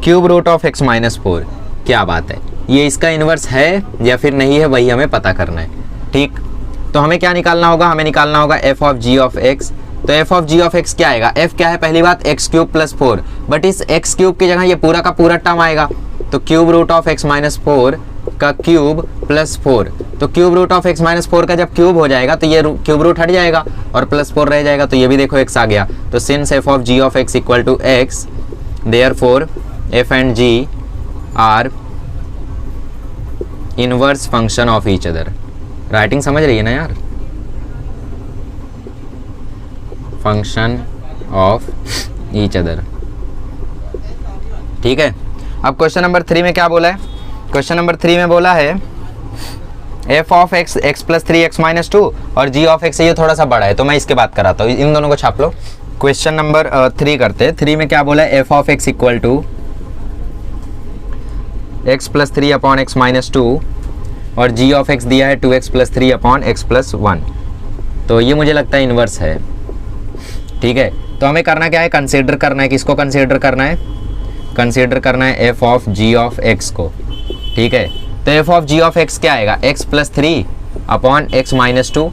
√ ऑफ x - 4। क्या बात है, ये इसका इन्वर्स है या फिर नहीं है, वही हमें पता करना है, ठीक। तो हमें क्या निकालना होगा? हमें निकालना होगा f of g of x। तो f of g of x क्या आएगा? f क्या है? पहली बात x³ + 4, बट इस x³ की जगह ये पूरा का पूरा टर्म आएगा, तो √ ऑफ x - 4 का क्यूब + 4। तो √ ऑफ x - 4 का जब क्यूब हो जाएगा तो ये क्यूब रूट हट जाएगा और +4 रह जाएगा, तो ये भी देखो x आ गया। तो since f of g of x = x, therefore f and g are inverse function of each other. Writing समझ रही है ना यार? फंक्शन ऑफ ईच अदर, ठीक है। अब क्वेश्चन नंबर 3 में क्या बोला है? क्वेश्चन नंबर 3 में बोला है f of x x + 3x - 2 और g ऑफ x, ये थोड़ा सा बड़ा है तो मैं इसके बात कराता हूँ, इन दोनों को छाप लो। क्वेश्चन नंबर 3 करते हैं। 3 में क्या बोला है? f of x = x + 3/x - 2 और g ऑफ x दिया है 2x + 3/x + 1। तो ये मुझे लगता है इन्वर्स है, ठीक है। तो हमें करना क्या है? कंसीडर करना है। किसको कंसीडर करना है? कंसीडर करना है f of g of x को, ठीक है। तो f of g of x क्या आएगा? x + 3/x - 2।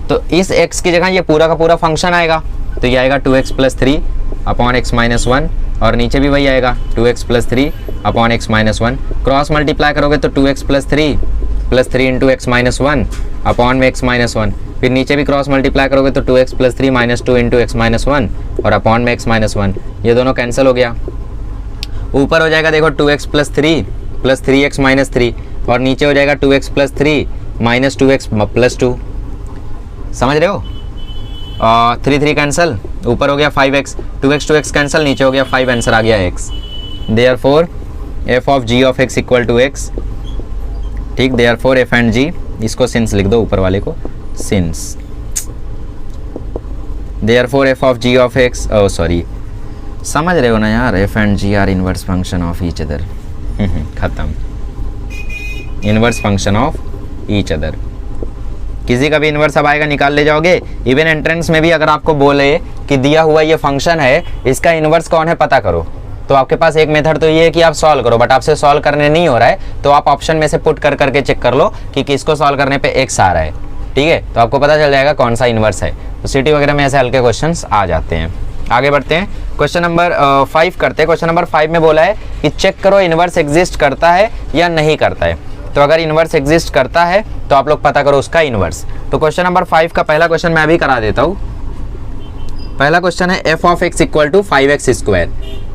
तो इस x की जगह ये पूरा का पूरा फंक्शन आएगा, तो ये आएगा 2x + 3/x - 1 और नीचे भी वही आएगा 2x + 3/x - 1। क्रॉस मल्टीप्लाई करोगे तो 2x + 3 + 3 × x - 1/x - 1। फिर नीचे भी क्रॉस मल्टीप्लाई करोगे तो 2x + 3 - 2 × x - 1 और अपॉन में x - 1। ये दोनों कैंसिल हो गया। ऊपर हो जाएगा देखो 2x + 3 + 3x - 3 और नीचे हो जाएगा 2x + 3 - 2x + 2। समझ रहे हो? 3 3 कैंसिल, ऊपर हो गया 5x, 2x कैंसिल, नीचे हो गया 5, आंसर आ गया x। Therefore f of g of x = x, ठीक। देयरफॉर f एंड g, इसको सिंस लिख दो ऊपर वाले को, since. Therefore f of g of x, sorry, समझ रहे हो ना यार? f and g are inverse function of each other. खत्म, inverse function of each other. किसी का भी इनवर्स अब आएगा निकाल ले जाओगे। इवन एंट्रेंस में भी अगर आपको बोले कि दिया हुआ ये फंक्शन है, इसका इनवर्स कौन है पता करो, तो आपके पास एक मेथड तो ये है कि आप सॉल्व करो, बट आपसे सॉल्व करने नहीं हो रहा है तो आप ऑप्शन में से पुट कर करके चेक कर लो कि किसको सॉल्व करने पे x आ रहा है, ठीक है। तो आपको पता चल जाएगा कौन सा इनवर्स है। तो सिटी वगैरह में ऐसे हल्के क्वेश्चंस आ जाते हैं। आगे बढ़ते हैं, क्वेश्चन नंबर 5 करते हैं। क्वेश्चन नंबर 5 में बोला है कि चेक करो इनवर्स एग्जिस्ट करता है या नहीं करता है। तो अगर इनवर्स एग्जिस्ट करता है तो आप लोग पता करो उसका इनवर्स। तो क्वेश्चन नंबर 5 का पहला क्वेश्चन मैं अभी करा देता हूँ। पहला क्वेश्चन है f ऑफ x = 5x²।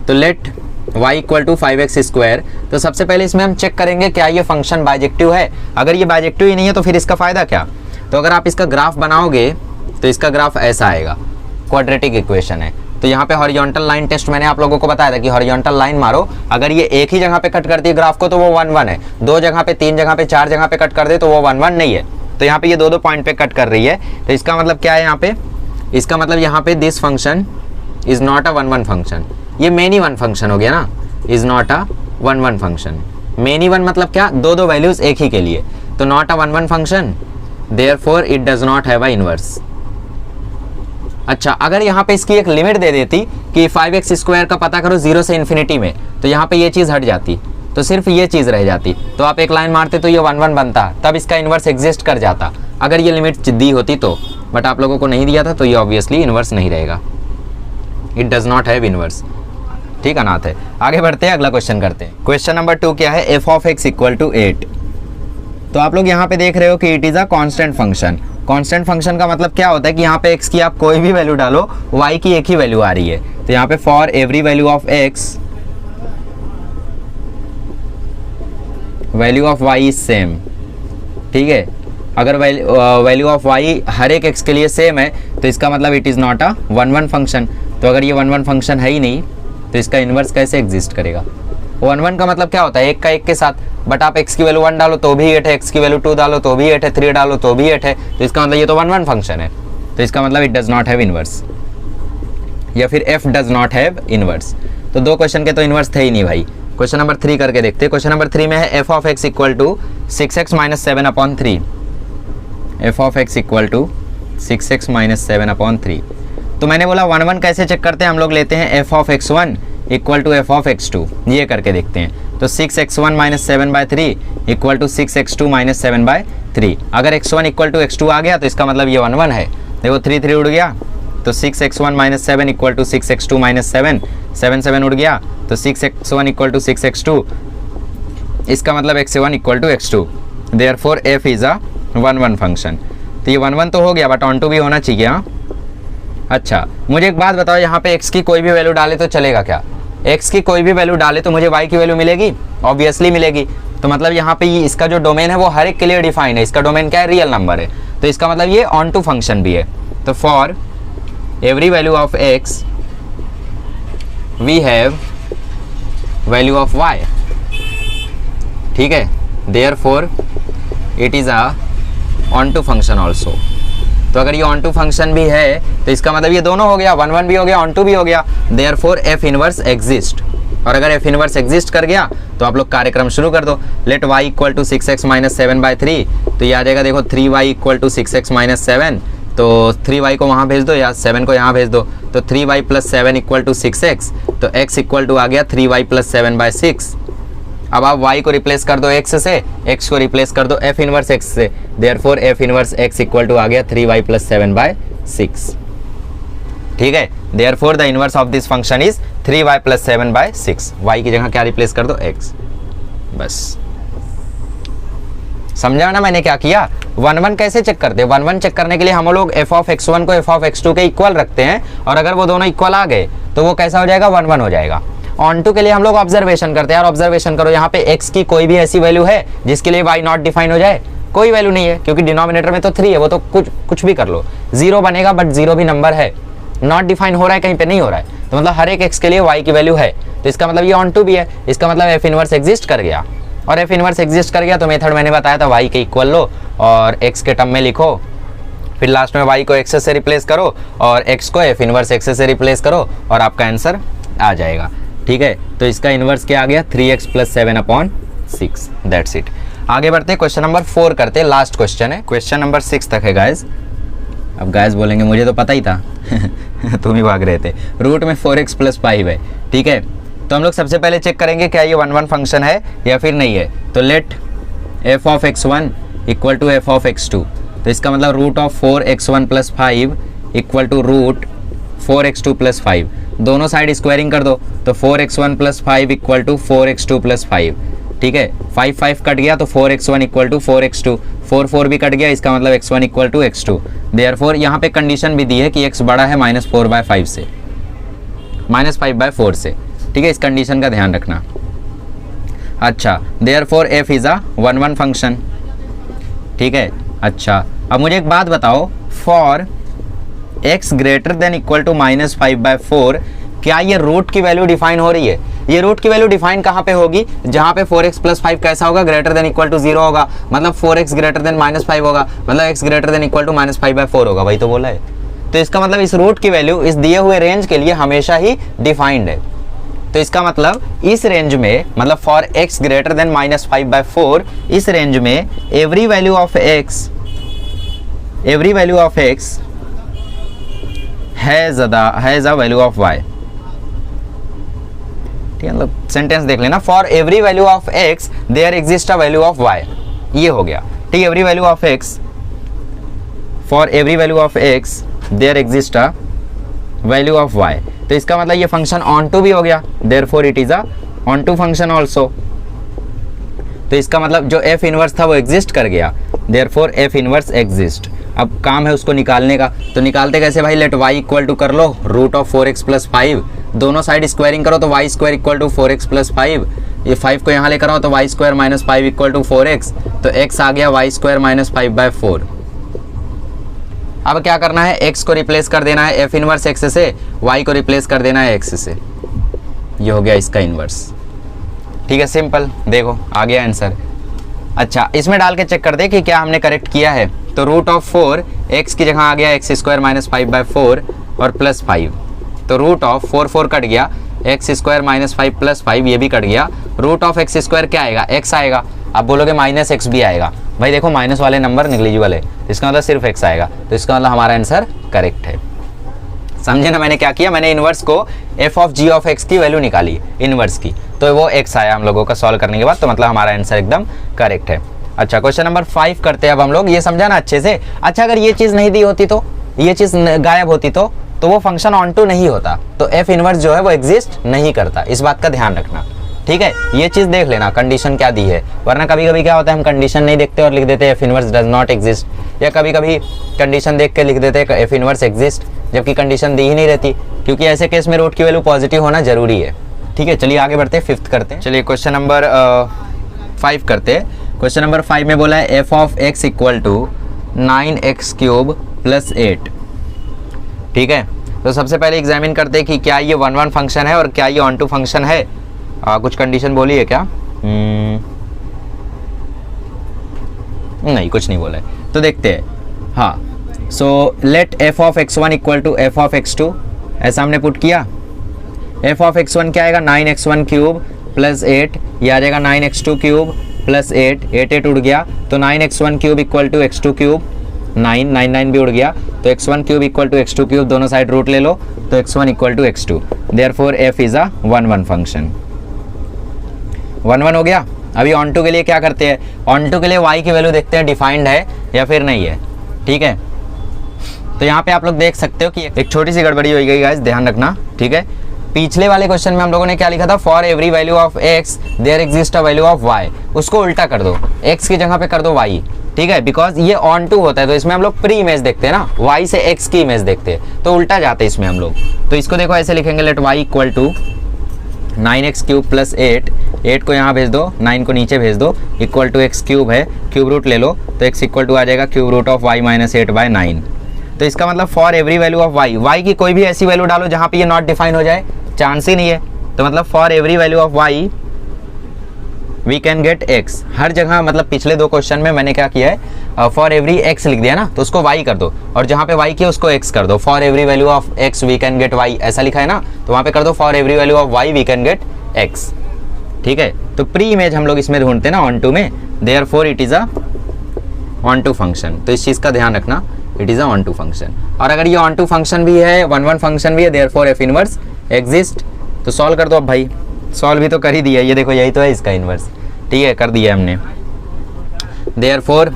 तो लेट y = 5x²। तो सबसे पहले इसमें हम चेक करेंगे क्या ये फंक्शन बाइजेक्टिव है। अगर ये बाइजेक्टिव ही नहीं है तो फिर इसका फायदा क्या। तो अगर आप इसका ग्राफ बनाओगे तो इसका ग्राफ ऐसा आएगा, क्वाड्रेटिक इक्वेशन है। तो यहाँ पे हॉरिजॉन्टल लाइन टेस्ट मैंने आप लोगों को बताया था कि हॉरिजॉन्टल लाइन मारो, अगर ये एक ही जगह पे कट करती है ग्राफ को तो वो 1 1 है, 2 जगह पे, 3 जगह पे, 4 जगह पे कट कर दे तो वो 1 1 नहीं है। तो यहाँ पे ये 2 पॉइंट पे कट कर रही है। तो इसका मतलब क्या है यहाँ पे? इसका मतलब यहाँ पे this function is not a 1 1 function. ये मेनी वन फंक्शन हो गया ना, is not a 1 1 function. Many one मतलब क्या? 2 वैल्यूज एक ही के लिए, तो not a 1 1 function, therefore it does not have a inverse. अच्छा, अगर यहाँ पे इसकी एक लिमिट दे देती कि 5x² का पता करो 0 से इन्फिनिटी में, तो यहाँ पे ये चीज़ हट जाती, तो सिर्फ ये चीज़ रह जाती। तो आप एक लाइन मारते तो ये 1 1 बनता, तब इसका इन्वर्स एग्जिस्ट कर जाता अगर ये लिमिट दी होती तो, बट आप लोगों को नहीं दिया था तो ये ऑब्वियसली इन्वर्स नहीं रहेगा। It does not have inverse, ठीक है, अनाथ है। आगे बढ़ते हैं, अगला क्वेश्चन करते हैं। क्वेश्चन नंबर 2 क्या है? f of x = 8। तो आप लोग यहाँ पे देख रहे हो कि it is a constant function. Constant function का मतलब क्या होता है कि यहाँ पे x की आप कोई भी वैल्यू डालो, y की एक ही वैल्यू आ रही है। तो यहाँ पे for every value of x value of y is same, ठीक है। अगर वैल्यू ऑफ वाई हर एक एक्स के लिए सेम है तो इसका मतलब it is not a 1-1 function. तो अगर ये 1-1 फंक्शन है ही नहीं तो इसका इन्वर्स कैसे एग्जिस्ट करेगा? 1-1 का मतलब क्या होता है? एक का एक के साथ, बट आप x की वैल्यू 1 डालो तो भी 8 है, x की वैल्यू 2 डालो तो भी 8 है, 3 डालो तो भी 8 है, तो इसका मतलब ये तो 1-1 फंक्शन है। तो इसका मतलब it does not have inverse, या फिर f does not have inverse. तो 2 क्वेश्चन के तो इन्वर्स थे ही नहीं भाई। क्वेश्चन नंबर 3 करके देखते हैं। क्वेश्चन नंबर 3 में है f of x equal to 6x minus 7/3। f of x equal to 6x minus 7/3। तो मैंने बोला 1-1 कैसे चेक करते हैं? हम लोग लेते हैं f of x1 equal to f of x2, ये करके देखते हैं। तो 6x1 minus 7/3 equal to 6x2 minus 7/3। अगर x1 इक्वल टू x2 आ गया तो इसका मतलब ये 1-1 है। देखो 3 उड़ गया तो 6x1 minus 7 equal to 6x2 minus 7, 7 उड़ गया तो 6x1 इक्वल टू 6x2, इसका मतलब x1 equal to x2। Therefore f is a 1-1 function. तो ये 1-1 तो हो गया, बट ऑन टू भी होना चाहिए। हाँ, अच्छा मुझे एक बात बताओ, यहाँ पे x की कोई भी वैल्यू डाले तो चलेगा क्या? x की कोई भी वैल्यू डाले तो मुझे y की वैल्यू मिलेगी? ऑब्वियसली मिलेगी। तो मतलब यहाँ पे इसका जो डोमेन है वो हर एक के लिए डिफाइन है। इसका डोमेन क्या है? रियल नंबर है। तो इसका मतलब ये ऑन टू फंक्शन भी है। तो for every value of x we have value of y, ठीक है। Therefore it is a onto function also. तो अगर ये ऑन टू फंक्शन भी है तो इसका मतलब ये दोनों हो गया, 1-1 भी हो गया, ऑन टू भी हो गया। Therefore f inverse exist. और अगर f इनवर्स एग्जिस्ट कर गया तो आप लोग कार्यक्रम शुरू कर दो। Let y equal to 6x minus 7/3, तो ये आ जाएगा देखो 3y equal to 6x minus 7, तो 3y को वहाँ भेज दो या 7 को यहाँ भेज दो। तो 3y plus 7 equal to 6x, तो x इक्वल टू आ गया 3y प्लस 7/6। अब आप y को रिप्लेस कर दो x से, x को रिप्लेस कर दो f इनवर्स x से। Therefore f inverse x equal to आ गया 3y प्लस 7/6, ठीक है। Therefore the inverse of this function is 3y plus 7/6। y की जगह क्या रिप्लेस कर दो? x। बस समझा ना मैंने क्या किया? 1-1 कैसे चेक करते हैं? 1-1 चेक करने के लिए हम लोग f ऑफ x1 को f ऑफ x2 के इक्वल रखते हैं, और अगर वो दोनों इक्वल आ गए तो वो कैसा हो जाएगा? 1-1 हो जाएगा। ऑन टू के लिए हम लोग ऑब्जर्वेशन करते हैं। यार ऑब्जर्वेशन करो, यहाँ पे x की कोई भी ऐसी वैल्यू है जिसके लिए y नॉट डिफाइन हो जाए? कोई वैल्यू नहीं है, क्योंकि डिनोमिनेटर में तो 3 है, वो तो कुछ भी कर लो, 0 बनेगा, बट 0 भी नंबर है, नॉट डिफाइन हो रहा है, कहीं पे नहीं हो रहा है। तो मतलब हर एक x के लिए y की वैल्यू है, तो इसका मतलब ये ऑन टू भी है। इसका मतलब f इनवर्स एग्जिस्ट कर गया, और f इनवर्स एग्जिस्ट कर गया तो मेथड मैंने बताया था y के इक्वल लो और x के टर्म में लिखो, फिर लास्ट में y को x से रिप्लेस करो और x को f इनवर्स x से रिप्लेस करो और आपका आंसर आ जाएगा, ठीक है। तो इसका इनवर्स क्या आ गया? 3x plus 7/6। That's it. आगे बढ़ते हैं, क्वेश्चन नंबर 4 करते हैं, लास्ट क्वेश्चन है। क्वेश्चन नंबर 6 तक है गाइस। अब गाइस बोलेंगे मुझे तो पता ही था तुम ही भाग रहे थे। रूट में 4x प्लस 5 है, ठीक है। तो हम लोग सबसे पहले चेक करेंगे क्या ये 1-1 फंक्शन है या फिर नहीं है। तो let f of x1 equal to f of x2, तो इसका मतलब root of 4x1 plus 5 equal to root 4x2 plus 5। दोनों साइड स्क्वायरिंग कर दो, तो 4x1 plus 5 equal to 4x2 plus 5, ठीक है। 5 कट गया तो 4x1 इक्वल टू 4x2, 4 भी कट गया, इसका मतलब x1 equal to x2। Therefore यहाँ पे कंडीशन भी दी है कि x बड़ा है -4/5 से, -5/4 से, ठीक है। इस कंडीशन का ध्यान रखना। अच्छा, therefore f is a 1-1 function, ठीक है। अच्छा, अब मुझे एक बात बताओ, for x greater than equal to -5/4, क्या ये रूट की वैल्यू डिफाइन हो रही है? ये रूट की वैल्यू डिफाइन कहाँ पे होगी? जहाँ पे 4x प्लस 5 कैसा होगा? ग्रेटर देन इक्वल टू 0 होगा, मतलब 4x ग्रेटर देन -5 होगा, मतलब x greater than equal to -5/4 होगा, वही तो बोला है। तो इसका मतलब इस रूट की वैल्यू इस दिए हुए रेंज के लिए हमेशा ही डिफाइंड है। तो इसका मतलब इस रेंज में, मतलब फॉर x ग्रेटर देन -5/4, इस रेंज में every value of x has a value of y, ठीक है। मतलब सेंटेंस देख लेना, for every value of x there exist a value of y, ये हो गया, ठीक है। Every value of x, for every value of x there exist a value of y, तो इसका मतलब ये फंक्शन ऑन टू भी हो गया, therefore it is a onto function also. तो इसका मतलब जो f इनवर्स था वो एग्जिस्ट कर गया, देयरफॉर f इनवर्स एग्जिस्ट। अब काम है उसको निकालने का, तो निकालते कैसे भाई? लेट y इक्वल टू कर लो रूट ऑफ 4x प्लस 5, दोनों साइड स्क्वायरिंग करो तो y square equal to 4x plus 5, ये 5 को यहाँ लेकर आओ तो y square minus 5 equal to 4x, तो x आ गया वाई स्क्वायर माइनस 5/4। अब क्या करना है, x को रिप्लेस कर देना है f इनवर्स x से, y को रिप्लेस कर देना है x से। ये हो गया इसका इनवर्स। ठीक है, सिंपल। देखो आ गया आंसर। अच्छा, इसमें डाल के चेक कर दे कि क्या हमने करेक्ट किया है। तो रूट ऑफ 4 x की जगह आ गया x स्क्वायर माइनस 5/4 और प्लस 5। तो रूट ऑफ 4 कट गया, x स्क्वायर माइनस 5 प्लस 5 ये भी कट गया। रूट ऑफ x स्क्वायर क्या आएगा, x आएगा। अब बोलोगे माइनस x भी आएगा। भाई देखो माइनस वाले नंबर निग्लिजिबल है, इसका मतलब सिर्फ x आएगा। तो इसका मतलब हमारा आंसर करेक्ट है। समझे ना मैंने क्या किया, मैंने इनवर्स को f of g of x की वैल्यू निकाली इनवर्स की, तो वो x आया हम लोगों का सॉल्व करने के बाद। तो मतलब हमारा आंसर एकदम करेक्ट है। अच्छा, क्वेश्चन नंबर 5 करते हैं अब हम लोग। ये समझा ना अच्छे से। अच्छा, अगर ये चीज़ नहीं दी होती तो, ये चीज़ गायब होती तो वो फंक्शन ऑन टू नहीं होता, तो f इनवर्स जो है वो एग्जिस्ट नहीं करता। इस बात का ध्यान रखना, ठीक है। ये चीज़ देख लेना कंडीशन क्या दी है, वरना कभी कभी क्या होता है हम कंडीशन नहीं देखते और लिख देते हैं f inverse does not exist, या कभी कभी कंडीशन देख के लिख देते हैं f इनवर्स एग्जिस्ट, जबकि कंडीशन दी ही नहीं रहती, क्योंकि ऐसे केस में रूट की वैल्यू पॉजिटिव होना जरूरी है। ठीक है, चलिए आगे बढ़ते हैं, 5th करते हैं। चलिए क्वेश्चन नंबर 5 करते हैं। क्वेश्चन नंबर 5 में बोला है f of x equal to 9x³ plus 8। ठीक है, तो सबसे पहले एग्जामिन करते हैं कि क्या ये 1 फंक्शन है और क्या ये ऑन टू फंक्शन है। कुछ कंडीशन बोली है क्या? नहीं, कुछ नहीं बोला है। तो देखते हैं। हाँ, so let f of x1 equal to f of x2, ऐसा हमने पुट किया। f ऑफ x1 क्या आएगा, 9x1³ प्लस 8, ये आ जाएगा 9x2³ प्लस 8, 8 उड़ गया, तो 9x1³ इक्वल टू x2³, 9 भी उड़ गया, तो x1³ इक्वल टू x2³, दोनों साइड रूट ले लो, तो x1 equal to x2। Therefore f is a 1 function. 1 हो गया। अभी ऑन टू के लिए क्या करते हैं, ऑन टू के लिए y की वैल्यू देखते हैं डिफाइंड है या फिर नहीं है। ठीक है, तो यहाँ पे आप लोग देख सकते हो कि एक छोटी सी गड़बड़ी हो गई गाइस, ध्यान रखना। ठीक है, पिछले वाले क्वेश्चन में हम लोगों ने क्या लिखा था, for every value of x there exist a value of y। उसको उल्टा कर दो, x की जगह पे कर दो y। ठीक है, बिकॉज ये ऑन टू होता है, तो इसमें हम लोग प्री इमेज देखते हैं ना, y से x की इमेज देखते हैं, तो उल्टा जाते हैं इसमें हम लोग। तो इसको देखो ऐसे लिखेंगे, let y equal to 9x³ plus 8, 8 को यहाँ भेज दो, 9 को नीचे भेज दो, इक्वल टू x³ है, क्यूब रूट ले लो, तो x इक्वल टू आ जाएगा cube root of y minus 8/9। तो इसका मतलब for every value of y की कोई भी ऐसी वैल्यू डालो जहाँ पे ये नॉट डिफाइन हो जाए, चांस ही नहीं है। तो मतलब for every value of y we can get x। हर जगह, मतलब पिछले 2 क्वेश्चन में मैंने क्या किया है, फॉर एवरी x लिख दिया ना, तो उसको y कर दो, और जहाँ पे y किया उसको x कर दो। For every value of x we can get y, ऐसा लिखा है ना, तो वहाँ पे कर दो for every value of y we can get x। ठीक है, तो प्री इमेज हम लोग इसमें ढूंढते हैं ना ऑन टू में, therefore it is a onto function. तो इस चीज़ का ध्यान रखना, it is a onto function. और अगर ये ऑन टू फंक्शन भी है, 1 फंक्शन भी है, देयरफॉर f इनवर्स एग्जिस्ट। तो सॉल्व कर दो अब भाई, सॉल्व भी तो कर ही दिया, ये देखो यही तो है इसका इनवर्स। ठीक है, कर दिया हमने। Therefore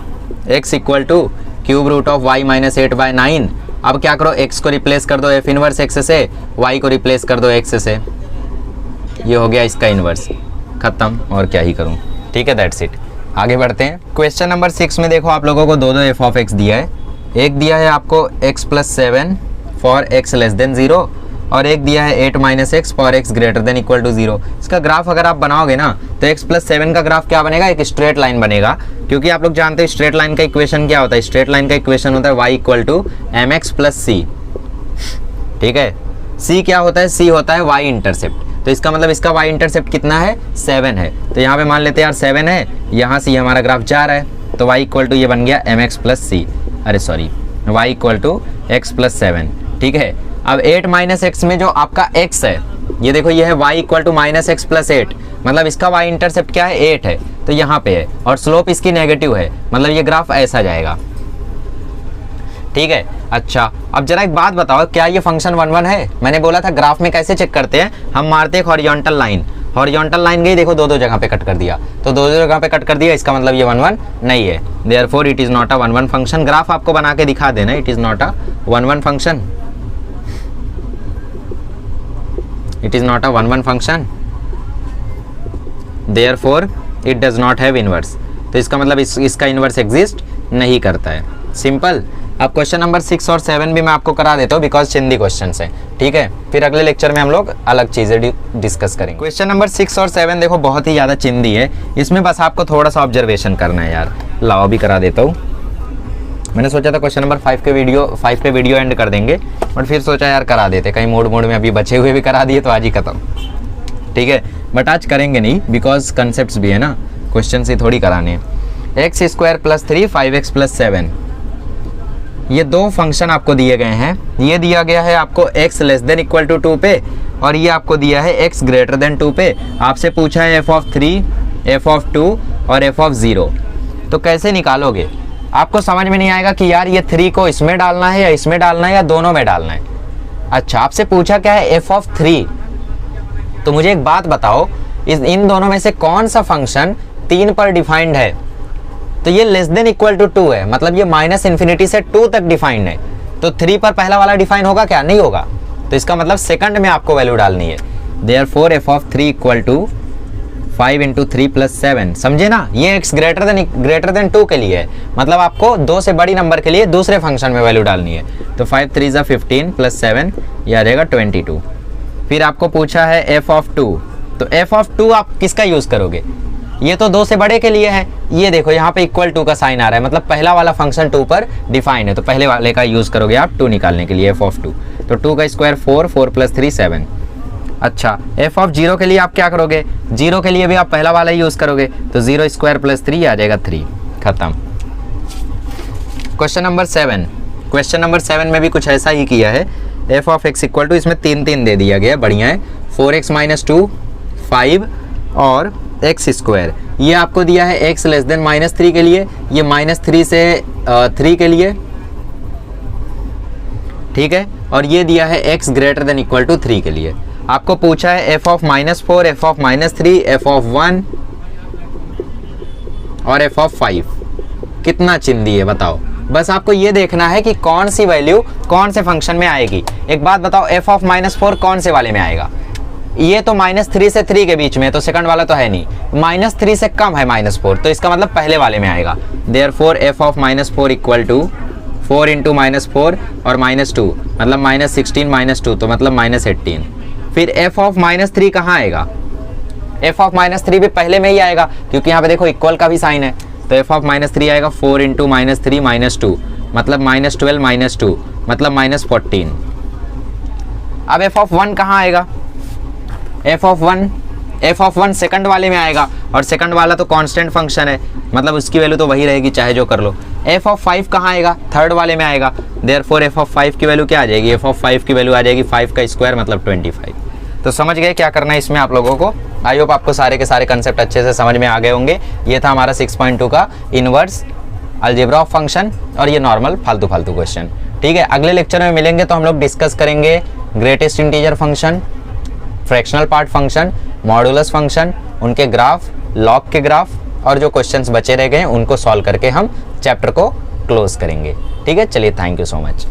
x equal to cube root of y minus 8/9। अब क्या करो, x को रिप्लेस कर दो f इनवर्स x से, y को रिप्लेस कर दो x से, ये हो गया इसका इनवर्स। खत्म, और क्या ही करूं। ठीक है, दैट्स इट। आगे बढ़ते हैं। क्वेश्चन नंबर 6 में देखो आप लोगों को दो f ऑफ x दिया है। एक दिया है आपको x plus 7 for x less than 0, और एक दिया है 8 minus x for x greater than equal to 0। इसका ग्राफ अगर आप बनाओगे ना, तो x प्लस 7 का ग्राफ क्या बनेगा, एक स्ट्रेट लाइन बनेगा, क्योंकि आप लोग जानते हैं स्ट्रेट लाइन का इक्वेशन क्या होता है। स्ट्रेट लाइन का इक्वेशन होता है y equal to mx plus c। ठीक है, c क्या होता है, c होता है y इंटरसेप्ट। तो इसका मतलब इसका y इंटरसेप्ट कितना है, 7 है। तो यहाँ पे मान लेते हैं यार 7 है, यहाँ से हमारा ग्राफ जा रहा है, तो y इक्वल टू ये बन गया mx प्लस c, अरे sorry y equal to x plus 7। ठीक है, अब 8 माइनस एक्स में जो आपका x है, ये देखो ये है y equal to minus x plus 8, मतलब इसका y इंटरसेप्ट क्या है, 8 है, तो यहाँ पे है, और स्लोप इसकी नेगेटिव है, मतलब ये ग्राफ ऐसा जाएगा। ठीक है, अच्छा अब जरा एक बात बताओ, क्या ये फंक्शन 1 है? मैंने बोला था ग्राफ में कैसे चेक करते हैं, हम मारते हैं हॉरिजॉन्टल लाइन, हॉरिजॉन्टल लाइन गई, देखो दो जगह पे कट कर दिया, तो दो जगह पे कट कर दिया, इसका मतलब ये 1 नहीं है। Therefore it is not a 1 function. Graph आपको बना के दिखा देना, it is not a 1 function, it is not a 1 function, therefore it does not have inverse। तो इसका मतलब इसका इनवर्स एग्जिस्ट नहीं करता है। सिंपल, अब क्वेश्चन नंबर 6 और 7 भी मैं आपको करा देता हूँ बिकॉज चिंदी क्वेश्चन है, ठीक है। फिर अगले लेक्चर में हम लोग अलग चीज़ें डिस्कस करेंगे। क्वेश्चन नंबर 6 और 7 देखो बहुत ही ज़्यादा चिंदी है, इसमें बस आपको थोड़ा सा ऑब्जर्वेशन करना है यार। लाओ भी करा देता हूँ। मैंने सोचा था क्वेश्चन नंबर 5 पे वीडियो एंड कर देंगे, बट फिर सोचा यार करा देते, कहीं मोड में अभी बचे हुए भी करा दिए तो आज ही खत्म, ठीक है। बट आज करेंगे नहीं बिकॉज कंसेप्ट भी है ना, क्वेश्चन से थोड़ी कराने। X square plus 3 5x plus 7, ये दो फंक्शन आपको दिए गए हैं। ये दिया गया है आपको x less than equal to 2 पे, और ये आपको दिया है x ग्रेटर देन 2 पे। आपसे पूछा है f(3), f(2) और f(0), तो कैसे निकालोगे? आपको समझ में नहीं आएगा कि यार ये 3 को इसमें डालना है या इसमें डालना है या दोनों में डालना है। अच्छा, आपसे पूछा क्या है f(3), तो मुझे एक बात बताओ, इन दोनों में से कौन सा फंक्शन 3 पर डिफाइंड है? तो ये लेस देन इक्वल टू 2 है, मतलब ये -∞ से 2 तक डिफाइंड है। तो 3 पर पहला वाला डिफाइन होगा क्या? नहीं होगा। तो इसका मतलब सेकंड में आपको वैल्यू डालनी है। देयरफॉर f(3) इक्वल टू 5 × 3 + 7, समझे ना? ये x ग्रेटर देन 2 के लिए है, मतलब आपको 2 से बड़ी नंबर के लिए दूसरे फंक्शन में वैल्यू डालनी है। तो 5 × 3 = 15 + 7 ये आ जाएगा 22। फिर आपको पूछा है f(2), तो f(2) आप किसका यूज करोगे? ये तो 2 से बड़े के लिए है। ये देखो यहाँ पे इक्वल टू का साइन आ रहा है, मतलब पहला वाला फंक्शन 2 पर डिफाइन है, तो पहले वाले का यूज करोगे आप 2 निकालने के लिए f(2). तो 2 का स्क्वायर 4, 4 + 3 7। अच्छा, f(0) के लिए आप क्या करोगे? 0 के लिए भी आप पहला वाला यूज करोगे, तो 0² + 3 आ जाएगा 3, खत्म। क्वेश्चन नंबर 7, क्वेश्चन नंबर 7 में भी कुछ ऐसा ही किया है। f(x) इक्वल टू, इसमें 3 दे दिया गया, बढ़िया है। 4x - 2 5 और x², ये आपको दिया है x लेस देन -3 के लिए, ये -3 से 3 के लिए, ठीक है। और ये दिया है x greater than equal to 3 के लिए। आपको पूछा है f(-4), f(-3), f(1) और f(5). कितना चिंदी है बताओ? बस आपको ये देखना है कि कौन सी वैल्यू कौन से फंक्शन में आएगी। एक बात बताओ, f(-4) कौन से वाले में आएगा? ये तो -3 से 3 के बीच में है, तो सेकंड वाला तो है नहीं। -3 से कम है -4, तो इसका मतलब पहले वाले में आएगा। देयरफॉर f(-4) इक्वल टू 4 × -4 और -2, मतलब -16 - 2, तो मतलब -18। फिर f(-3) कहाँ आएगा? f(-3) भी पहले में ही आएगा, क्योंकि यहाँ पे देखो इक्वल का भी साइन है। तो f(-3) आएगा 4 × -3 - 2, मतलब -12 - 2, मतलब -14। अब f(1) कहाँ आएगा? f(1) सेकंड वाले में आएगा, और सेकंड वाला तो कांस्टेंट फंक्शन है, मतलब उसकी वैल्यू तो वही रहेगी चाहे जो कर लो। f(5) कहाँ आएगा? थर्ड वाले में आएगा। देयरफॉर f(5) की वैल्यू क्या आ जाएगी? f(5) की वैल्यू आ जाएगी 5 का स्क्वायर, मतलब 25। तो समझ गए क्या करना है इसमें आप लोगों को? आई होप आपको सारे के सारे कंसेप्ट अच्छे से समझ में आ गए होंगे। ये था हमारा 6.2 का इनवर्स अलजेब्रा ऑफ फंक्शन, और ये नॉर्मल फालतू क्वेश्चन, ठीक है। अगले लेक्चर में मिलेंगे तो हम लोग डिस्कस करेंगे greatest integer function, fractional part function, modulus function, उनके ग्राफ, लॉग के ग्राफ, और जो क्वेश्चंस बचे रह गए हैं उनको सॉल्व करके हम चैप्टर को क्लोज करेंगे, ठीक है। चलिए, थैंक यू सो मच।